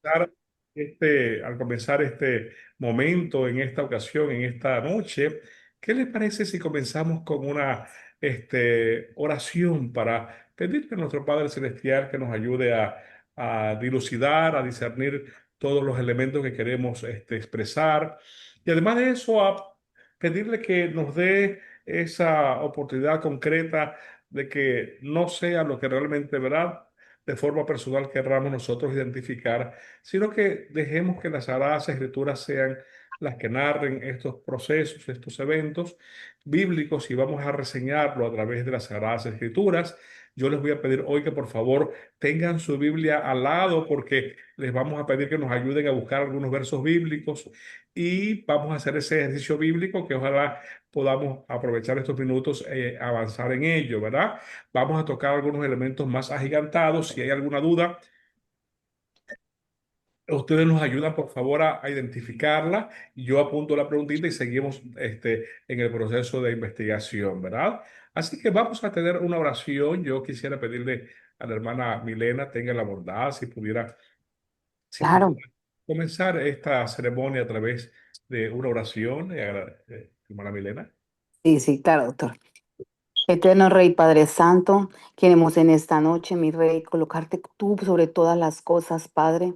comenzar al comenzar este momento, en esta ocasión, en esta noche, ¿qué les parece si comenzamos con una oración para pedirle a nuestro Padre Celestial que nos ayude a dilucidar, a discernir todos los elementos que queremos expresar? Y además de eso, a pedirle que nos dé esa oportunidad concreta de que no sea lo que realmente, ¿verdad?, de forma personal querramos nosotros identificar, sino que dejemos que las Sagradas Escrituras sean las que narren estos procesos, estos eventos bíblicos, y vamos a reseñarlo a través de las Sagradas Escrituras. Yo les voy a pedir hoy que por favor tengan su Biblia al lado, porque les vamos a pedir que nos ayuden a buscar algunos versos bíblicos y vamos a hacer ese ejercicio bíblico que ojalá podamos aprovechar estos minutos, avanzar en ello, ¿verdad? Vamos a tocar algunos elementos más agigantados. Si hay alguna duda, ustedes nos ayudan por favor a identificarla. Yo apunto la preguntita y seguimos en el proceso de investigación, ¿verdad? Así que vamos a tener una oración. Yo quisiera pedirle a la hermana Milena, tenga la bondad, si pudiera Claro, comenzar esta ceremonia a través de una oración, hermana Milena. sí, sí, claro, doctor. Eterno Rey Padre Santo, queremos en esta noche, mi Rey, colocarte tú sobre todas las cosas, Padre.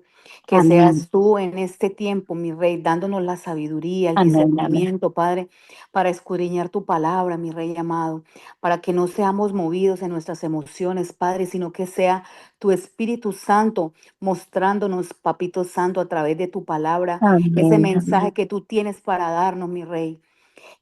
Que Amén, seas tú en este tiempo, mi Rey, dándonos la sabiduría, el amén, amén, discernimiento, Padre, para escudriñar tu palabra, mi Rey amado, para que no seamos movidos en nuestras emociones, Padre, sino que sea tu Espíritu Santo mostrándonos, Papito Santo, a través de tu palabra, ese amén, amén. mensaje que tú tienes para darnos, mi Rey.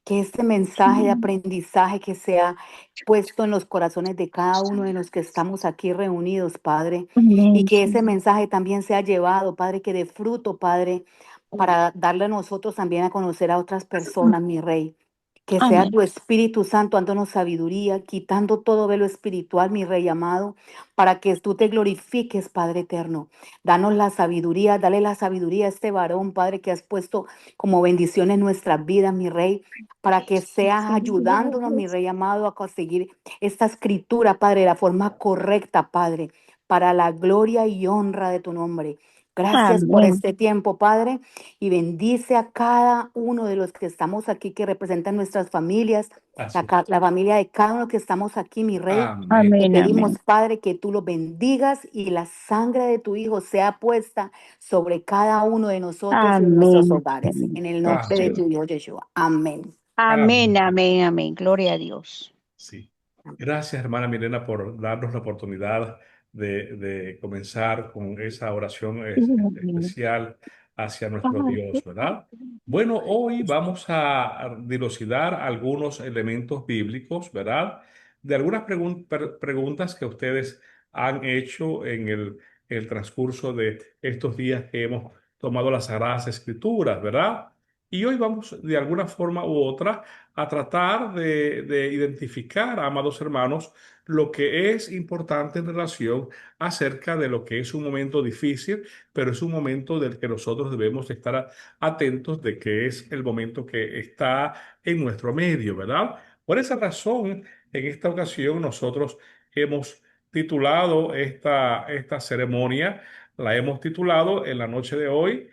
Que este mensaje de aprendizaje que sea puesto en los corazones de cada uno de los que estamos aquí reunidos, Padre, y Amén, que ese Señor. mensaje también sea llevado, Padre, que dé fruto, Padre, para darle a nosotros también a conocer a otras personas, mi Rey. Que sea Amén, tu Espíritu Santo dándonos sabiduría, quitando todo velo espiritual, mi Rey amado, para que tú te glorifiques, Padre eterno. Danos la sabiduría, dale la sabiduría a este varón, Padre, que has puesto como bendición en nuestras vidas, mi Rey, para que seas ayudándonos, mi Rey amado, a conseguir esta escritura, Padre, de la forma correcta, Padre, para la gloria y honra de tu nombre. Gracias por amén. este tiempo, Padre, y bendice a cada uno de los que estamos aquí, que representan nuestras familias, Así es. la familia de cada uno que estamos aquí, mi Rey. Amén. Te Amén, pedimos, amén, Padre, que tú los bendigas y la sangre de tu Hijo sea puesta sobre cada uno de nosotros y de nuestros amén, hogares. Señor. En el nombre de Amén. tu Hijo Yeshua. Amén. Amén, Amén. amén, amén. Gloria a Dios. Sí. Gracias, hermana Milena, por darnos la oportunidad de comenzar con esa oración Amén. especial hacia nuestro Dios, ¿verdad? Bueno, hoy vamos a dilucidar algunos elementos bíblicos, ¿verdad? De algunas preguntas que ustedes han hecho en el transcurso de estos días que hemos tomado las Sagradas Escrituras, ¿verdad? Y hoy vamos, de alguna forma u otra, a tratar de identificar, amados hermanos, lo que es importante en relación acerca de lo que es un momento difícil, pero es un momento del que nosotros debemos estar atentos de que es el momento que está en nuestro medio, ¿verdad? Por esa razón, en esta ocasión nosotros hemos titulado esta ceremonia, la hemos titulado en la noche de hoy,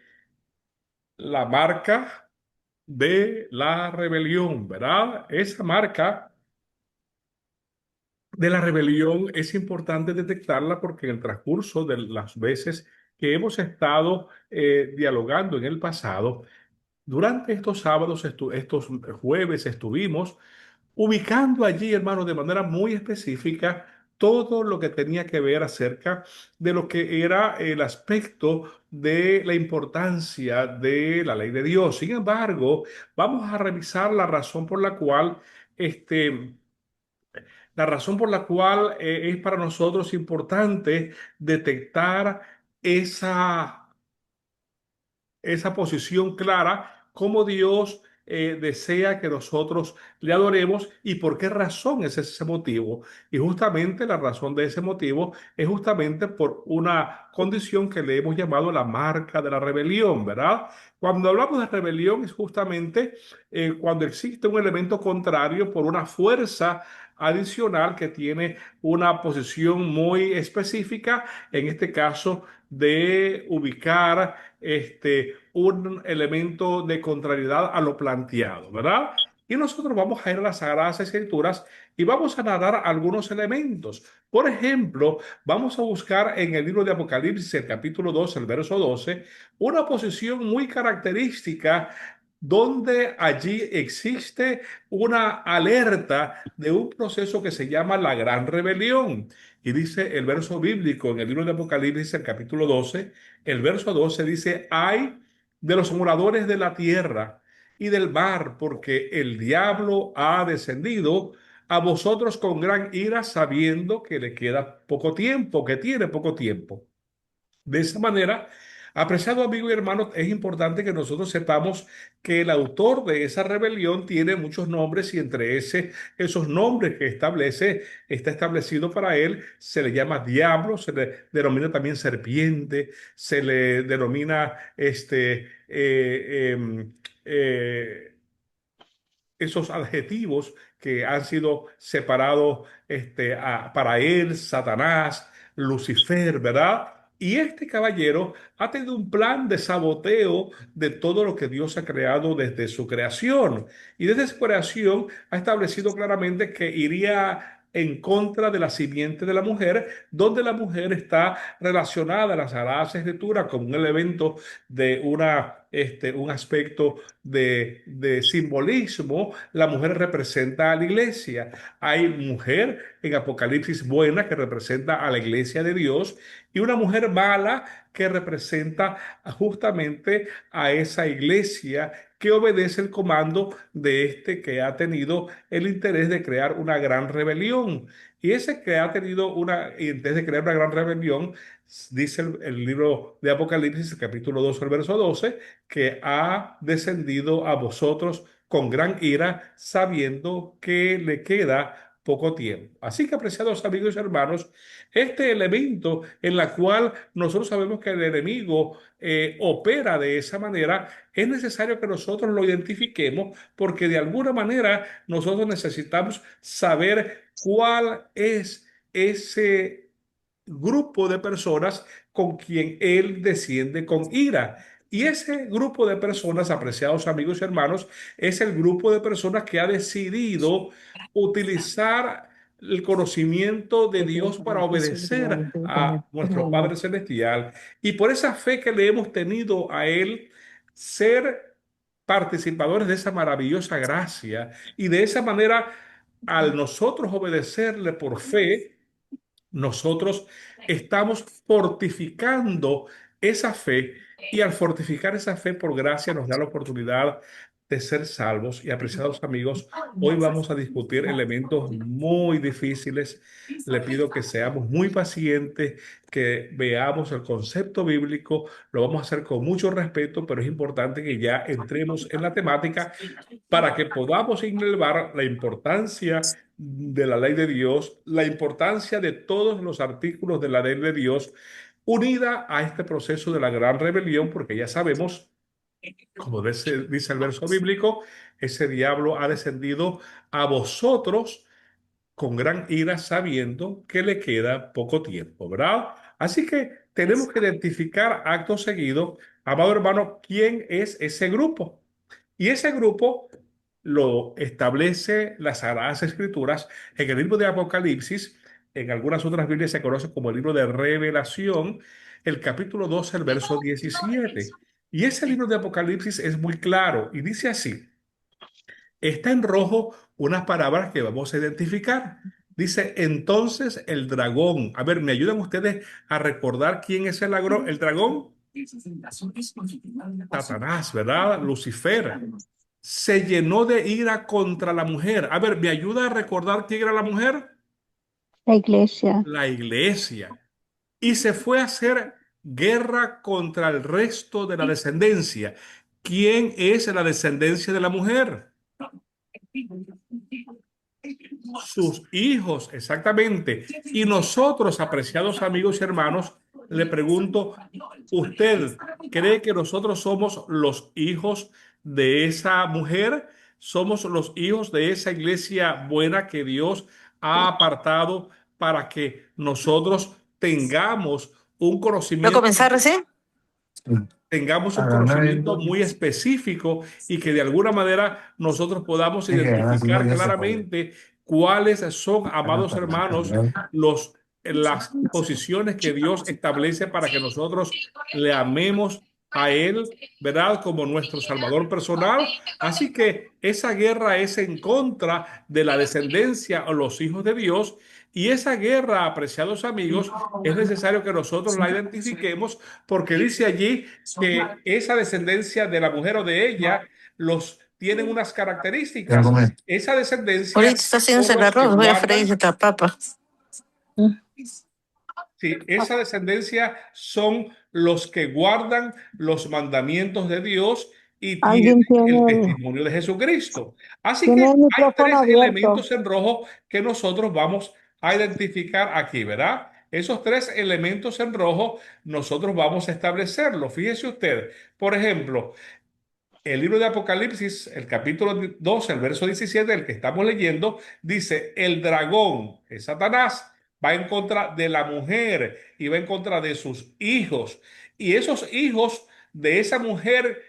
La marca de la rebelión, ¿verdad? Esa marca de la rebelión es importante detectarla porque en el transcurso de las veces que hemos estado dialogando en el pasado, durante estos sábados, estos jueves, estuvimos ubicando allí, hermanos, de manera muy específica todo lo que tenía que ver acerca de lo que era el aspecto de la importancia de la ley de Dios. Sin embargo, vamos a revisar este, la razón por la cual es para nosotros importante detectar esa esa posición clara, cómo Dios desea que nosotros le adoremos y por qué razón es ese motivo. Y justamente la razón de ese motivo es justamente por una condición que le hemos llamado la marca de la rebelión, ¿verdad? Cuando hablamos de rebelión es justamente cuando existe un elemento contrario por una fuerza adicional que tiene una posición muy específica, en este caso de ubicar un elemento de contrariedad a lo planteado, ¿verdad? Y nosotros vamos a ir a las Sagradas Escrituras y vamos a narrar algunos elementos. Por ejemplo, vamos a buscar en el libro de Apocalipsis, el capítulo 2, el verso 12, una posición muy característica donde allí existe una alerta de un proceso que se llama la Gran Rebelión. Y dice el verso bíblico en el libro de Apocalipsis, el capítulo 12, el verso 12 dice, ay de los moradores de la tierra y del mar, porque el diablo ha descendido a vosotros con gran ira, sabiendo que le queda poco tiempo, que tiene poco tiempo. De esa manera, apreciado amigo y hermano, es importante que nosotros sepamos que el autor de esa rebelión tiene muchos nombres y entre esos nombres que establece, está establecido para él, se le llama diablo, se le denomina también serpiente, se le denomina esos adjetivos que han sido separados para él, Satanás, Lucifer, ¿verdad? Y este caballero ha tenido un plan de saboteo de todo lo que Dios ha creado desde su creación. Y desde su creación ha establecido claramente que iría en contra de la simiente de la mujer, donde la mujer está relacionada a las Sagradas Escrituras como un elemento de un aspecto de simbolismo. La mujer representa a la iglesia. Hay mujer en Apocalipsis buena que representa a la iglesia de Dios y una mujer mala que representa justamente a esa iglesia que obedece el comando de este que ha tenido el interés de crear una gran rebelión. Y ese que ha tenido interés de crear una gran rebelión, dice el libro de Apocalipsis, el capítulo 2, el verso 12, que ha descendido a vosotros con gran ira, sabiendo que le queda poco tiempo. Así que, apreciados amigos y hermanos, este elemento en la cual nosotros sabemos que el enemigo opera de esa manera, es necesario que nosotros lo identifiquemos porque de alguna manera nosotros necesitamos saber cuál es ese grupo de personas con quien él desciende con ira. Y ese grupo de personas, apreciados amigos y hermanos, es el grupo de personas que ha decidido utilizar el conocimiento de Dios para obedecer a nuestro Padre Celestial y por esa fe que le hemos tenido a Él, ser participadores de esa maravillosa gracia y de esa manera, al nosotros obedecerle por fe, nosotros estamos fortificando esa fe y al fortificar esa fe por gracia nos da la oportunidad de ser salvos. Y apreciados amigos, hoy vamos a discutir elementos muy difíciles. Le pido que seamos muy pacientes, que veamos el concepto bíblico. Lo vamos a hacer con mucho respeto, pero es importante que ya entremos en la temática para que podamos ignorar la importancia de la ley de Dios, la importancia de todos los artículos de la ley de Dios, unida a este proceso de la gran rebelión, porque ya sabemos, como dice el verso bíblico, ese diablo ha descendido a vosotros con gran ira, sabiendo que le queda poco tiempo, ¿verdad? Así que tenemos que identificar acto seguido, amado hermano, quién es ese grupo. Y ese grupo lo establece las Sagradas Escrituras en el libro de Apocalipsis. En algunas otras Biblias se conoce como el libro de Revelación, el capítulo 12, el verso 17. Y ese libro de Apocalipsis es muy claro y dice así, está en rojo unas palabras que vamos a identificar. Dice, entonces el dragón. A ver, ¿me ayudan ustedes a recordar quién es el dragón? Satanás, ¿verdad? Lucifer. Se llenó de ira contra la mujer. A ver, ¿me ayuda a recordar quién era la mujer? La iglesia, La iglesia. Y se fue a hacer guerra contra el resto de la descendencia. ¿Quién es la descendencia de la mujer? Sus hijos, exactamente. Y nosotros, apreciados amigos y hermanos, le pregunto, ¿usted cree que nosotros somos los hijos de esa mujer? ¿Somos los hijos de esa iglesia buena que Dios ha apartado para que nosotros tengamos un ¿Va a conocimiento, comenzar recién? tengamos un conocimiento muy específico y que de alguna manera nosotros podamos identificar claramente cuáles son, amados hermanos, las posiciones que Dios establece para que nosotros le amemos a Él, ¿verdad? Como nuestro Salvador personal. Así que esa guerra es en contra de la descendencia o los hijos de Dios. Y esa guerra, apreciados amigos, es necesario que nosotros la identifiquemos porque dice allí que esa descendencia de la mujer o de ella los tienen unas características. Esa descendencia Ahorita está son haciéndose el los que arroz, voy a freír guardan, esta papa. sí, esa descendencia son los que guardan los mandamientos de Dios y tienen Alguien el tiene, testimonio de Jesucristo. Así que tiene el hay micrófono tres abierto. elementos en rojo que nosotros vamos a identificar aquí, ¿verdad? Esos tres elementos en rojo nosotros vamos a establecerlos. Fíjese usted, por ejemplo, el libro de Apocalipsis, el capítulo 12, el verso 17, el que estamos leyendo, dice, el dragón, es Satanás, va en contra de la mujer y va en contra de sus hijos. Y esos hijos de esa mujer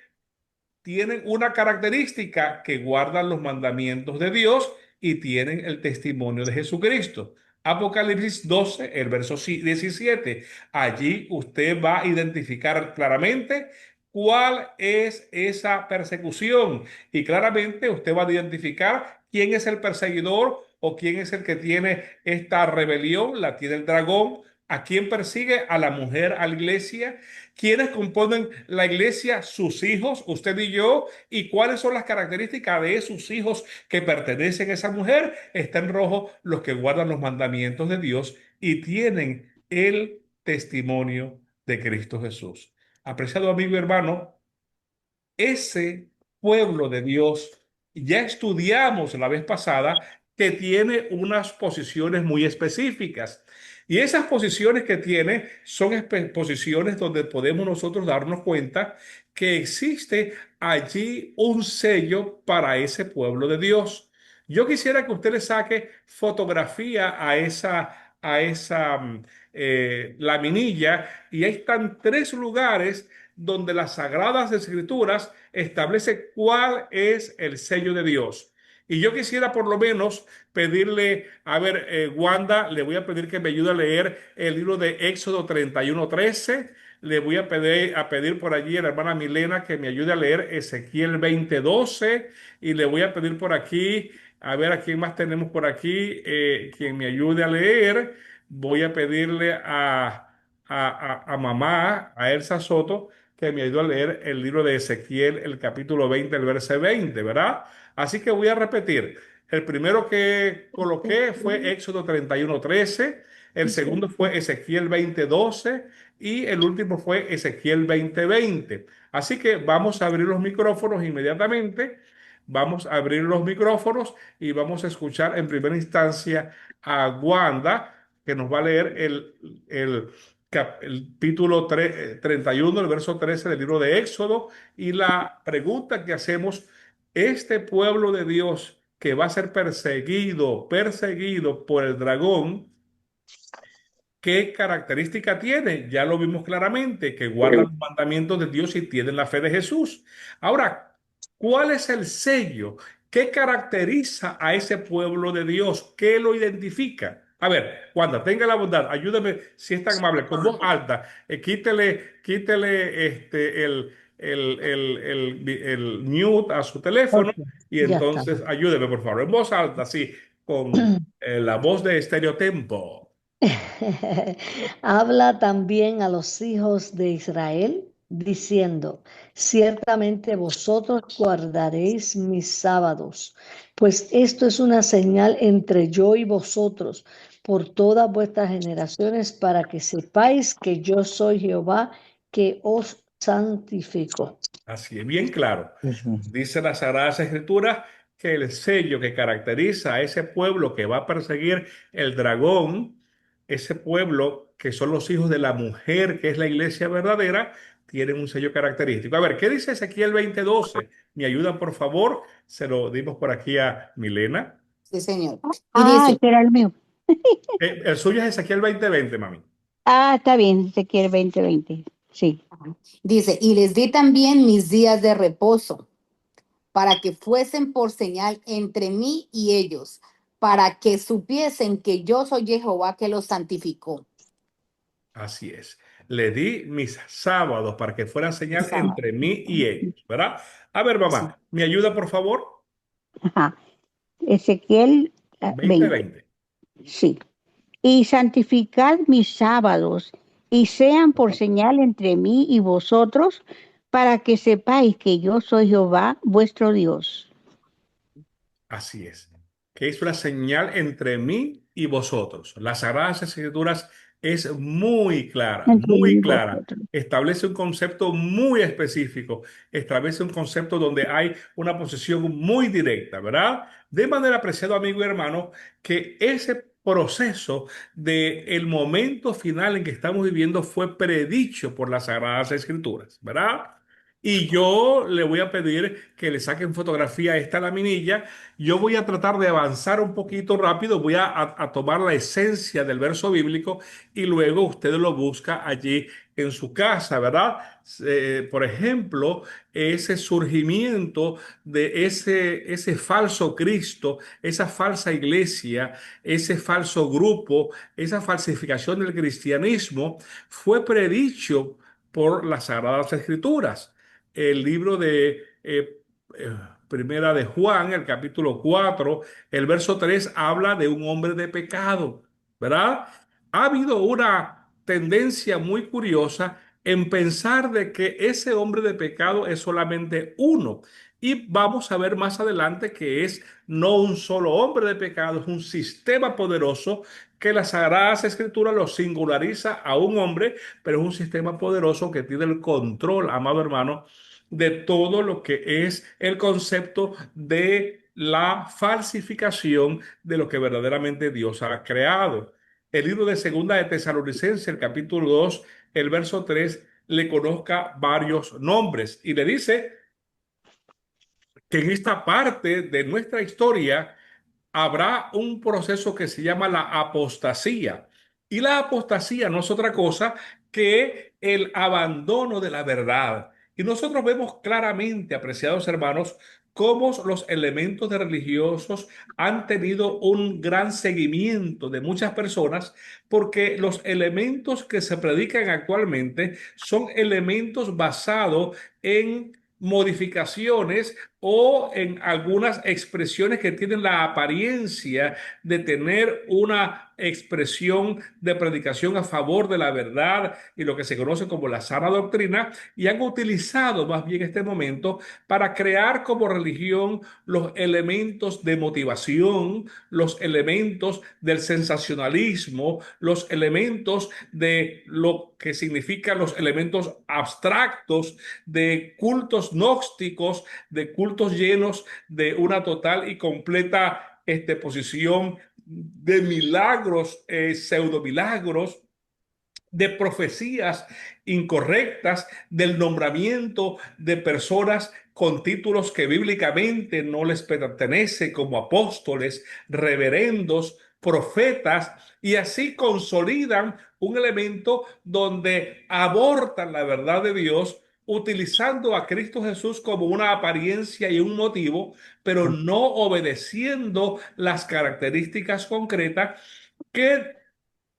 tienen una característica que guardan los mandamientos de Dios y tienen el testimonio de Jesucristo. Apocalipsis 12, el verso 17. Allí usted va a identificar claramente cuál es esa persecución y claramente usted va a identificar quién es el perseguidor o quién es el que tiene esta rebelión, la tiene el dragón, a quién persigue, a la mujer, a la iglesia. ¿Quiénes componen la iglesia? Sus hijos, usted y yo. ¿Y cuáles son las características de esos hijos que pertenecen a esa mujer? Está en rojo los que guardan los mandamientos de Dios y tienen el testimonio de Cristo Jesús. Apreciado amigo y hermano, ese pueblo de Dios, ya estudiamos la vez pasada que tiene unas posiciones muy específicas. Y esas posiciones que tiene son posiciones donde podemos nosotros darnos cuenta que existe allí un sello para ese pueblo de Dios. Yo quisiera que usted le saque fotografía a esa laminilla y ahí están tres lugares donde las Sagradas Escrituras establece cuál es el sello de Dios. Y yo quisiera por lo menos pedirle, a ver, Wanda, le voy a pedir que me ayude a leer el libro de Éxodo 31:13. Le voy a pedir por allí a la hermana Milena que me ayude a leer Ezequiel 20:12. Y le voy a pedir por aquí, a ver a quién más tenemos por aquí, quien me ayude a leer. Voy a pedirle a mamá, a Elsa Soto, que me ayudó a leer el libro de Ezequiel, el capítulo 20, el verso 20, ¿verdad? Así que voy a repetir. El primero que coloqué fue Éxodo 31:13, el segundo fue Ezequiel 20:12 y el último fue Ezequiel 20:20. Así que vamos a abrir los micrófonos inmediatamente. Vamos a abrir los micrófonos y vamos a escuchar en primera instancia a Wanda, que nos va a leer el capítulo 31, el verso 13 del libro de Éxodo. Y la pregunta que hacemos, este pueblo de Dios que va a ser perseguido por el dragón, ¿qué característica tiene? Ya lo vimos claramente, que guardan los mandamientos de Dios y tienen la fe de Jesús. Ahora, ¿cuál es el sello? ¿Qué caracteriza a ese pueblo de Dios? ¿Qué lo identifica? A ver, Wanda, tenga la bondad, ayúdeme si es tan amable, con voz alta, quítele el mute a su teléfono Ok, y ya está. entonces ayúdeme, por favor, en voz alta, sí, con la voz de Estéreo Tempo. Habla también a los hijos de Israel, diciendo, ciertamente vosotros guardaréis mis sábados, pues esto es una señal entre yo y vosotros por todas vuestras generaciones, para que sepáis que yo soy Jehová, que os santifico. Así es, bien claro. Dice las Sagradas Escrituras que el sello que caracteriza a ese pueblo que va a perseguir el dragón, ese pueblo que son los hijos de la mujer, que es la iglesia verdadera, tienen un sello característico. A ver, ¿qué dice Ezequiel 20:12? ¿Me ayudan, por favor? Se lo dimos por aquí a Milena. Sí, señor. Y Ah, dice, ese era el mío. El suyo es Ezequiel 20:20, mami. Ah, está bien, Ezequiel 20:20. Sí. Dice, y les di también mis días de reposo para que fuesen por señal entre mí y ellos, para que supiesen que yo soy Jehová que los santificó. Así es. Le di mis sábados para que fuera El señal sábado. entre mí y ellos, ¿verdad? A ver, Sí. mamá, ¿me ayuda, por favor? Ajá. Ezequiel 20. 20:20. Sí. Y santificad mis sábados, y sean por señal entre mí y vosotros, para que sepáis que yo soy Jehová, vuestro Dios. Así es. Que es una señal entre mí y vosotros. Las Sagradas Escrituras es muy clara, Entre mí muy y clara. vosotros. Establece un concepto muy específico. Establece un concepto donde hay una posición muy directa, ¿verdad? De manera, apreciado amigo y hermano, que ese proceso del momento final en que estamos viviendo fue predicho por las Sagradas Escrituras, ¿verdad? Y yo le voy a pedir que le saquen fotografía a esta laminilla. Yo voy a tratar de avanzar un poquito rápido, voy a tomar la esencia del verso bíblico y luego usted lo busca allí en su casa, ¿verdad? Por ejemplo, ese surgimiento de ese falso Cristo, esa falsa iglesia, ese falso grupo, esa falsificación del cristianismo fue predicho por las Sagradas Escrituras. El libro de eh, Primera de Juan, el capítulo 4, el verso 3 habla de un hombre de pecado, ¿verdad? Ha habido una tendencia muy curiosa en pensar de que ese hombre de pecado es solamente uno. Y vamos a ver más adelante que es no un solo hombre de pecado, es un sistema poderoso que las Sagradas Escrituras lo singulariza a un hombre, pero es un sistema poderoso que tiene el control, amado hermano, de todo lo que es el concepto de la falsificación de lo que verdaderamente Dios ha creado. El libro de Segunda de Tesalonicenses, el capítulo 2, el verso 3, le conozca varios nombres y le dice que en esta parte de nuestra historia habrá un proceso que se llama la apostasía. Y la apostasía no es otra cosa que el abandono de la verdad. Y nosotros vemos claramente, apreciados hermanos, cómo los elementos de religiosos han tenido un gran seguimiento de muchas personas, porque los elementos que se predican actualmente son elementos basados en modificaciones o en algunas expresiones que tienen la apariencia de tener una expresión de predicación a favor de la verdad y lo que se conoce como la sana doctrina, y han utilizado más bien este momento para crear como religión los elementos de motivación, los elementos del sensacionalismo, los elementos de lo que significan los elementos abstractos de cultos gnósticos, de cultos llenos de una total y completa posición de milagros, pseudo milagros, de profecías incorrectas, del nombramiento de personas con títulos que bíblicamente no les pertenece, como apóstoles, reverendos, profetas, y así consolidan un elemento donde abortan la verdad de Dios utilizando a Cristo Jesús como una apariencia y un motivo, pero no obedeciendo las características concretas que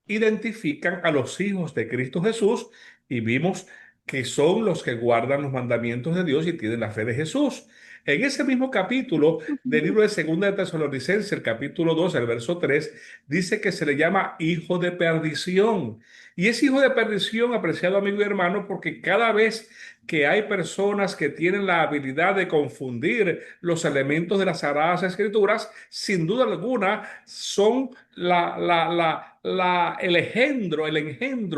identifican a los hijos de Cristo Jesús, y vimos que son los que guardan los mandamientos de Dios y tienen la fe de Jesús. En ese mismo capítulo del libro de Segunda de Tesalonicenses, el capítulo 2, el verso 3, dice que se le llama hijo de perdición. Y es hijo de perdición, apreciado amigo y hermano, porque cada vez que hay personas que tienen la habilidad de confundir los elementos de las Sagradas Escrituras, sin duda alguna son el engendro,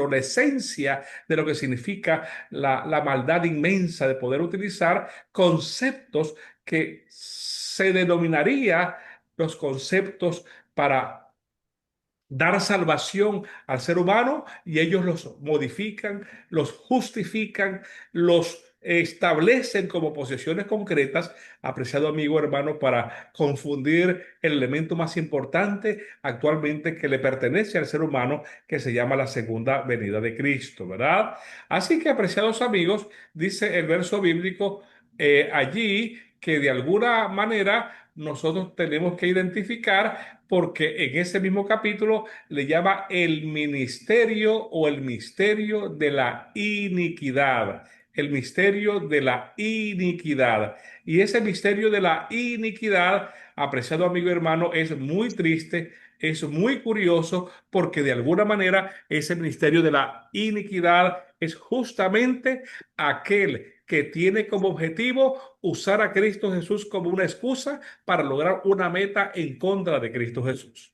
la esencia de lo que significa la maldad inmensa de poder utilizar conceptos que se denominaría los conceptos para dar salvación al ser humano, y ellos los modifican, los justifican, los establecen como posesiones concretas, apreciado amigo hermano, para confundir el elemento más importante actualmente que le pertenece al ser humano, que se llama la segunda venida de Cristo, ¿verdad? Así que, apreciados amigos, dice el verso bíblico allí que de alguna manera nosotros tenemos que identificar, porque en ese mismo capítulo le llama el ministerio o el misterio de la iniquidad. El misterio de la iniquidad. Y ese misterio de la iniquidad, apreciado amigo y hermano, es muy triste, es muy curioso, porque de alguna manera ese misterio de la iniquidad es justamente aquel que tiene como objetivo usar a Cristo Jesús como una excusa para lograr una meta en contra de Cristo Jesús.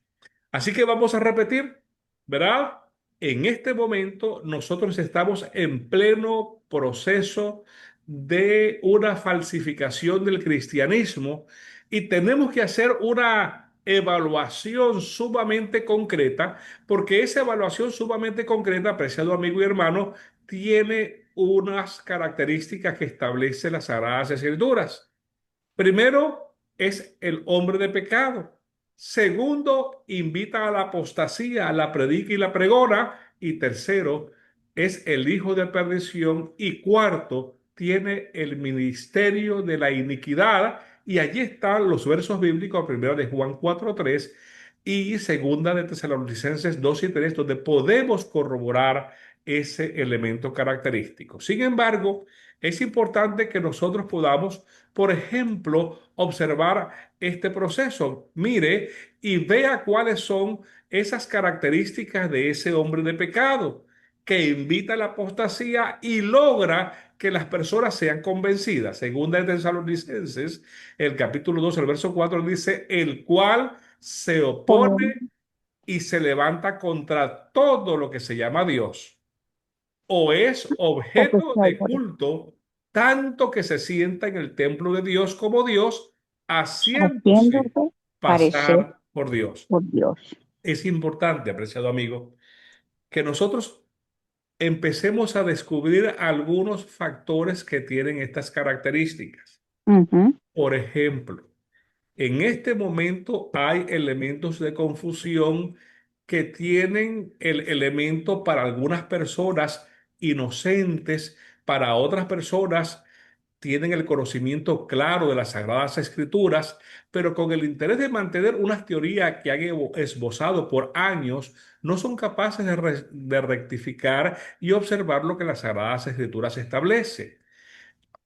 Así que vamos a repetir, ¿verdad? En este momento nosotros estamos en pleno proceso de una falsificación del cristianismo y tenemos que hacer una evaluación sumamente concreta, porque esa evaluación sumamente concreta, apreciado amigo y hermano, tiene unas características que establece las Sagradas Escrituras. Primero, es el hombre de pecado. Segundo, invita a la apostasía, la predica y la pregona. Y tercero, es el hijo de perdición. Y cuarto, tiene el ministerio de la iniquidad. Y allí están los versos bíblicos, primero de Juan 4:3 y segunda de Tesalonicenses 2:3, donde podemos corroborar ese elemento característico. Sin embargo, es importante que nosotros podamos, por ejemplo, observar este proceso. Mire y vea cuáles son esas características de ese hombre de pecado que invita a la apostasía y logra que las personas sean convencidas. Segunda de Tesalonicenses, el capítulo 2, el verso 4 dice, el cual se Por opone y se levanta contra todo lo que se llama Dios o es objeto potestad, de culto, tanto que se sienta en el templo de Dios como Dios, haciéndose haciéndose parecer pasar por Dios. por Dios. Es importante, apreciado amigo, que nosotros empecemos a descubrir algunos factores que tienen estas características. Ujú. Por ejemplo, en este momento hay elementos de confusión que tienen el elemento para algunas personas inocentes, para otras personas tienen el conocimiento claro de las Sagradas Escrituras, pero con el interés de mantener unas teorías que han esbozado por años, no son capaces de rectificar y observar lo que las Sagradas Escrituras establece.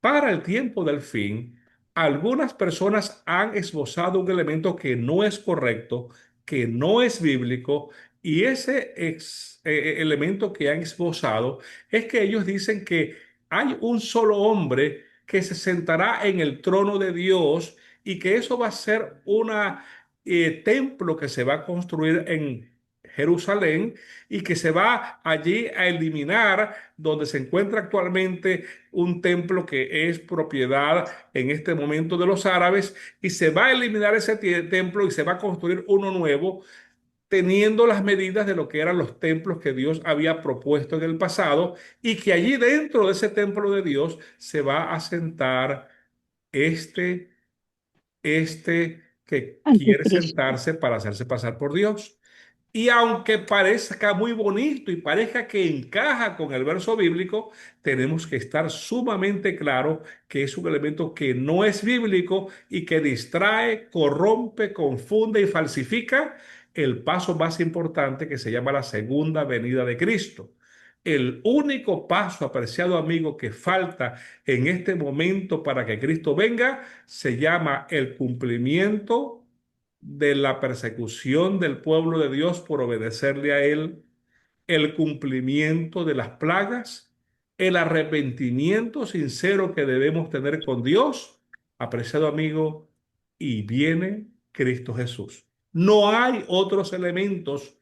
Para el tiempo del fin, algunas personas han esbozado un elemento que no es correcto, que no es bíblico, y ese elemento que han esbozado es que ellos dicen que hay un solo hombre que se sentará en el trono de Dios y que eso va a ser un templo que se va a construir en Jerusalén y que se va allí a eliminar donde se encuentra actualmente un templo que es propiedad en este momento de los árabes y se va a eliminar ese templo y se va a construir uno nuevo teniendo las medidas de lo que eran los templos que Dios había propuesto en el pasado y que allí dentro de ese templo de Dios se va a sentar este, este que quiere Anticristo. sentarse para hacerse pasar por Dios. Y aunque parezca muy bonito y parezca que encaja con el verso bíblico, tenemos que estar sumamente claro que es un elemento que no es bíblico y que distrae, corrompe, confunde y falsifica el paso más importante que se llama la segunda venida de Cristo. El único paso, apreciado amigo, que falta en este momento para que Cristo venga se llama el cumplimiento de la persecución del pueblo de Dios por obedecerle a Él, el cumplimiento de las plagas, el arrepentimiento sincero que debemos tener con Dios, apreciado amigo, y viene Cristo Jesús. No hay otros elementos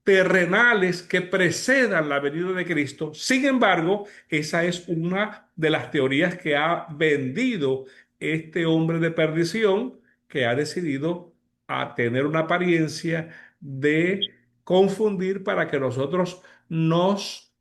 terrenales que precedan la venida de Cristo. Sin embargo, esa es una de las teorías que ha vendido este hombre de perdición que ha decidido a tener una apariencia de confundir para que nosotros nos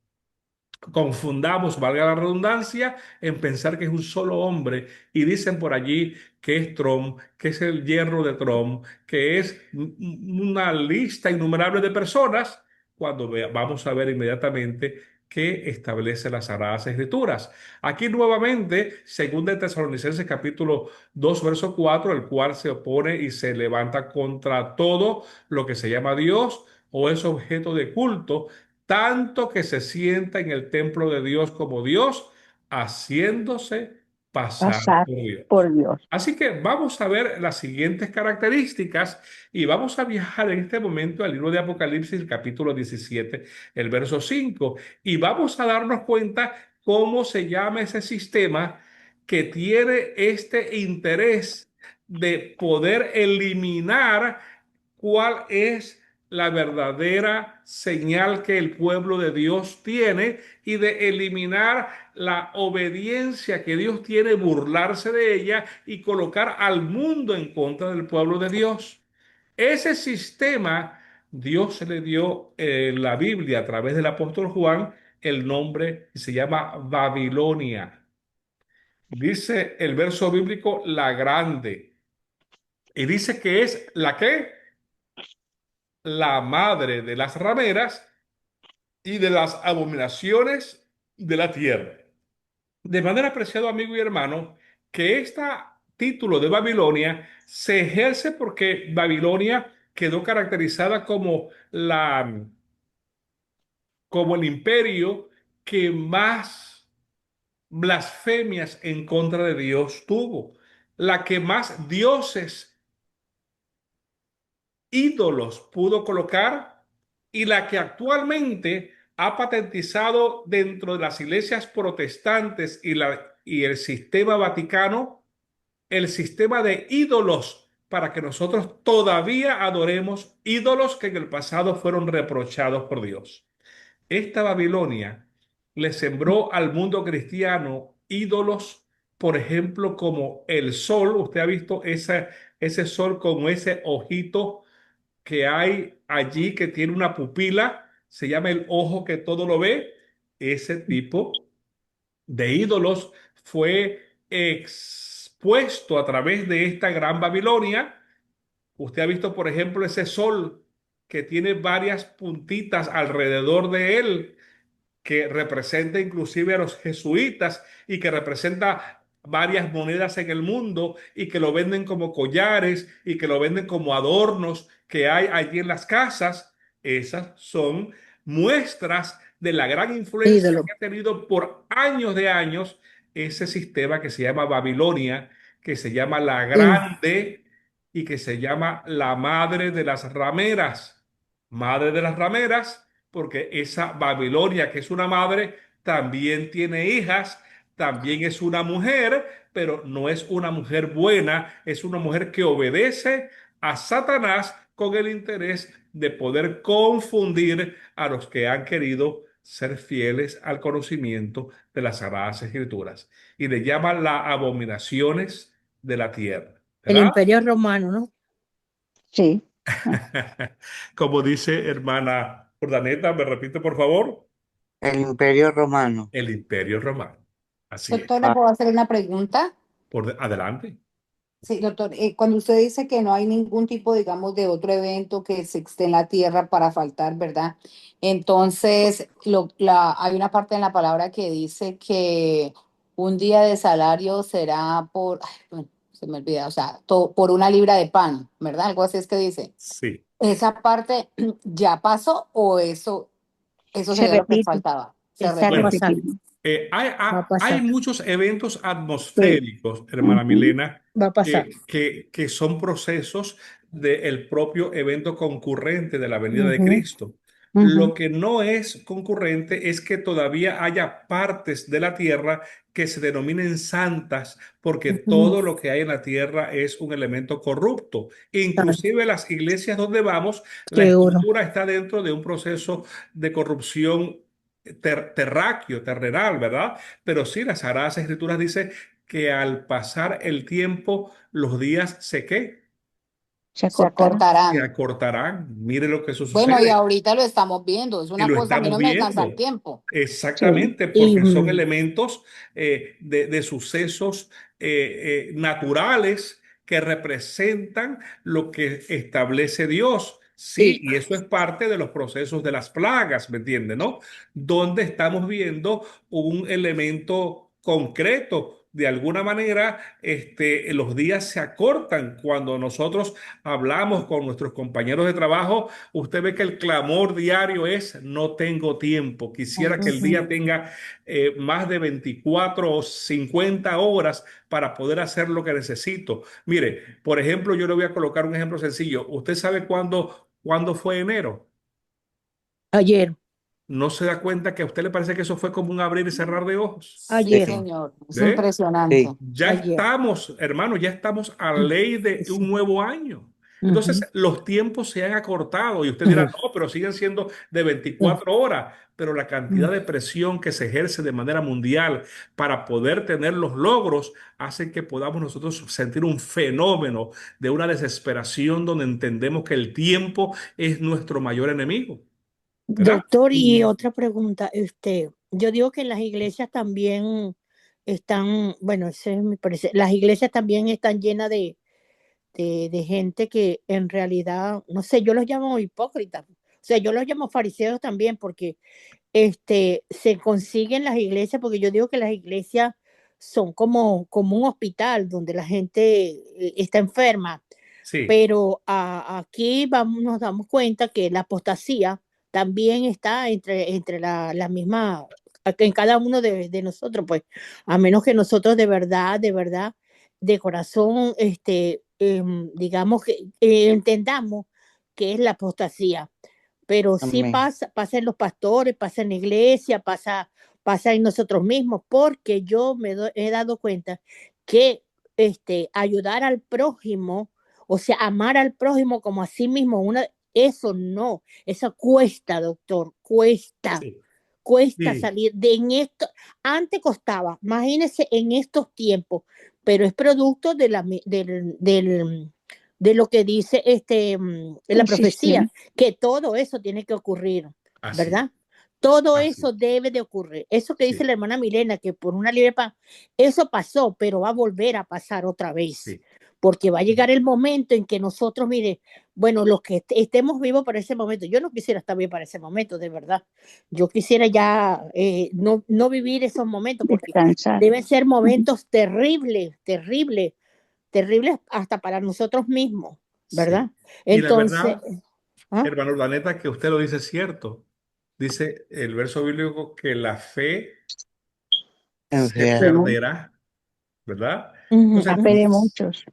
confundamos, valga la redundancia, en pensar que es un solo hombre y dicen por allí que es Trump, que es el yerno de Trump, que es una lista innumerable de personas, cuando vamos a ver inmediatamente que establece las Sagradas Escrituras. Aquí nuevamente, según de Tesalonicenses capítulo 2 verso 4, el cual se opone y se levanta contra todo lo que se llama Dios o es objeto de culto, tanto que se sienta en el templo de Dios como Dios, haciéndose pasar Pasar por Dios. por Dios. Así que vamos a ver las siguientes características y vamos a viajar en este momento al libro de Apocalipsis, el capítulo 17, el verso 5, y vamos a darnos cuenta cómo se llama ese sistema que tiene este interés de poder eliminar cuál es la verdadera señal que el pueblo de Dios tiene y de eliminar la obediencia que Dios tiene, burlarse de ella y colocar al mundo en contra del pueblo de Dios. Ese sistema Dios se le dio en la Biblia a través del apóstol Juan el nombre y se llama Babilonia. Dice el verso bíblico la grande y dice que es la que la madre de las rameras y de las abominaciones de la tierra. De manera, apreciado amigo y hermano, que este título de Babilonia se ejerce porque Babilonia quedó caracterizada como como el imperio que más blasfemias en contra de Dios tuvo, la que más dioses ídolos pudo colocar y la que actualmente ha patentizado dentro de las iglesias protestantes y el sistema vaticano el sistema de ídolos para que nosotros todavía adoremos ídolos que en el pasado fueron reprochados por Dios. Esta Babilonia le sembró al mundo cristiano ídolos, por ejemplo, como el sol. Usted ha visto ese sol con ese ojito que hay allí que tiene una pupila, se llama el ojo que todo lo ve. Ese tipo de ídolos fue expuesto a través de esta gran Babilonia. Usted ha visto, por ejemplo, ese sol que tiene varias puntitas alrededor de él que representa inclusive a los jesuitas y que representa varias monedas en el mundo y que lo venden como collares y que lo venden como adornos que hay allí en las casas. Esas son muestras de la gran influencia Ídolo. que ha tenido por años de años ese sistema que se llama Babilonia, que se llama la In- Grande y que se llama la Madre de las Rameras. Madre de las Rameras porque esa Babilonia, que es una madre, también tiene hijas, también es una mujer, pero no es una mujer buena, es una mujer que obedece a Satanás con el interés de poder confundir a los que han querido ser fieles al conocimiento de las Sagradas Escrituras. Y le llaman las abominaciones de la tierra, El ¿verdad? Imperio Romano, ¿no? Sí. Como dice hermana Urdaneta, me repite por favor. El Imperio Romano. El Imperio Romano. Así es. Doctor, ¿le Ah, puedo hacer una pregunta? Adelante. Sí, doctor, cuando usted dice que no hay ningún tipo, digamos, de otro evento que se esté en la tierra para faltar, ¿verdad? Entonces, hay una parte en la palabra que dice que un día de salario será por, ay, bueno, se me olvida, o sea, por una libra de pan, ¿verdad? Algo así es que dice. Sí. ¿Esa parte ya pasó o eso Se sería lo que repite, faltaba? Se Está se Bueno, repite. pasando, repite. va a hay pasar, muchos eventos Sí. atmosféricos, hermana Ujú, Milena, va a pasar. que son procesos del propio evento concurrente de la venida de Ujú. Cristo. ujú. Lo que no es concurrente es que todavía haya partes de la tierra que se denominen santas, porque Ujú. todo lo que hay en la tierra es un elemento corrupto. Inclusive las iglesias donde vamos, la Seguro. estructura está dentro de un proceso de corrupción terráqueo, terrenal, ¿verdad? Pero sí, las Sagradas Escrituras dice que al pasar el tiempo, los días se ¿qué? Se se acortará. se acortarán. acortarán. Mire lo que eso Bueno, y sucede. ahorita lo estamos viendo. Es Y una lo cosa, a mí estamos no me alcanza el viendo. tiempo. Sí. Exactamente, Y porque son elementos de sucesos naturales que representan lo que establece Dios. Sí, y y eso es parte de los procesos de las plagas, ¿me entiende, no? Donde estamos viendo un elemento concreto. De alguna manera, los días se acortan cuando nosotros hablamos con nuestros compañeros de trabajo. Usted ve que el clamor diario es: no tengo tiempo. Quisiera que el Ujú. día tenga más de 24 o 50 horas para poder hacer lo que necesito. Mire, por ejemplo, yo le voy a colocar un ejemplo sencillo. ¿Usted sabe cuándo fue enero? ayer, ¿No se da cuenta que a usted le parece que eso fue como un abrir y cerrar de ojos? Sí, ayer, Sí, señor. Es ¿Ve? impresionante. sí, Ya ayer. estamos, hermano, ya estamos a ley de un Sí. nuevo año. Entonces, Ujú, los tiempos se han acortado y usted dirá: ujú, no, pero siguen siendo de ujú, 24 horas. Pero la cantidad ujú. de presión que se ejerce de manera mundial para poder tener los logros hace que podamos nosotros sentir un fenómeno de una desesperación donde entendemos que el tiempo es nuestro mayor enemigo, ¿verdad? Doctor, y otra pregunta, yo digo que las iglesias también están, bueno, ese es mi parecer, las iglesias también están llenas de gente que en realidad, no sé, yo los llamo hipócritas, o sea, yo los llamo fariseos también porque se consiguen las iglesias, porque yo digo que las iglesias son como un hospital donde la gente está enferma, Sí, pero aquí vamos, nos damos cuenta que la apostasía también está entre la misma, en cada uno de nosotros, pues, a menos que nosotros de verdad, de corazón, digamos que entendamos qué es la apostasía, pero sí amén. pasa en los pastores, pasa en la iglesia, pasa en nosotros mismos, porque yo he dado cuenta que ayudar al prójimo, o sea, amar al prójimo como a sí mismo, eso no, eso cuesta, doctor, cuesta, sí, cuesta sí, salir de en esto. Antes costaba, imagínense en estos tiempos, pero es producto de lo que dice la El sistema. profecía, que todo eso tiene que ocurrir, así, ¿verdad? Todo así, eso debe de ocurrir. Eso que dice sí, la hermana Milena, que por una libre pan, eso pasó, pero va a volver a pasar otra vez, sí. porque va a llegar el momento en que nosotros, mire, bueno, los que estemos vivos para ese momento, yo no quisiera estar bien para ese momento, de verdad. Yo quisiera ya no vivir esos momentos, porque Descansar. deben ser momentos terribles, terribles, terribles hasta para nosotros mismos, Sí. ¿verdad? Y la Entonces, verdad, ¿ah? hermano, la neta que usted lo dice es cierto. Dice el verso bíblico que la fe se Enfriar. Tenemos perderá, ¿verdad? Ujú, Entonces, la fe ujú. de muchos.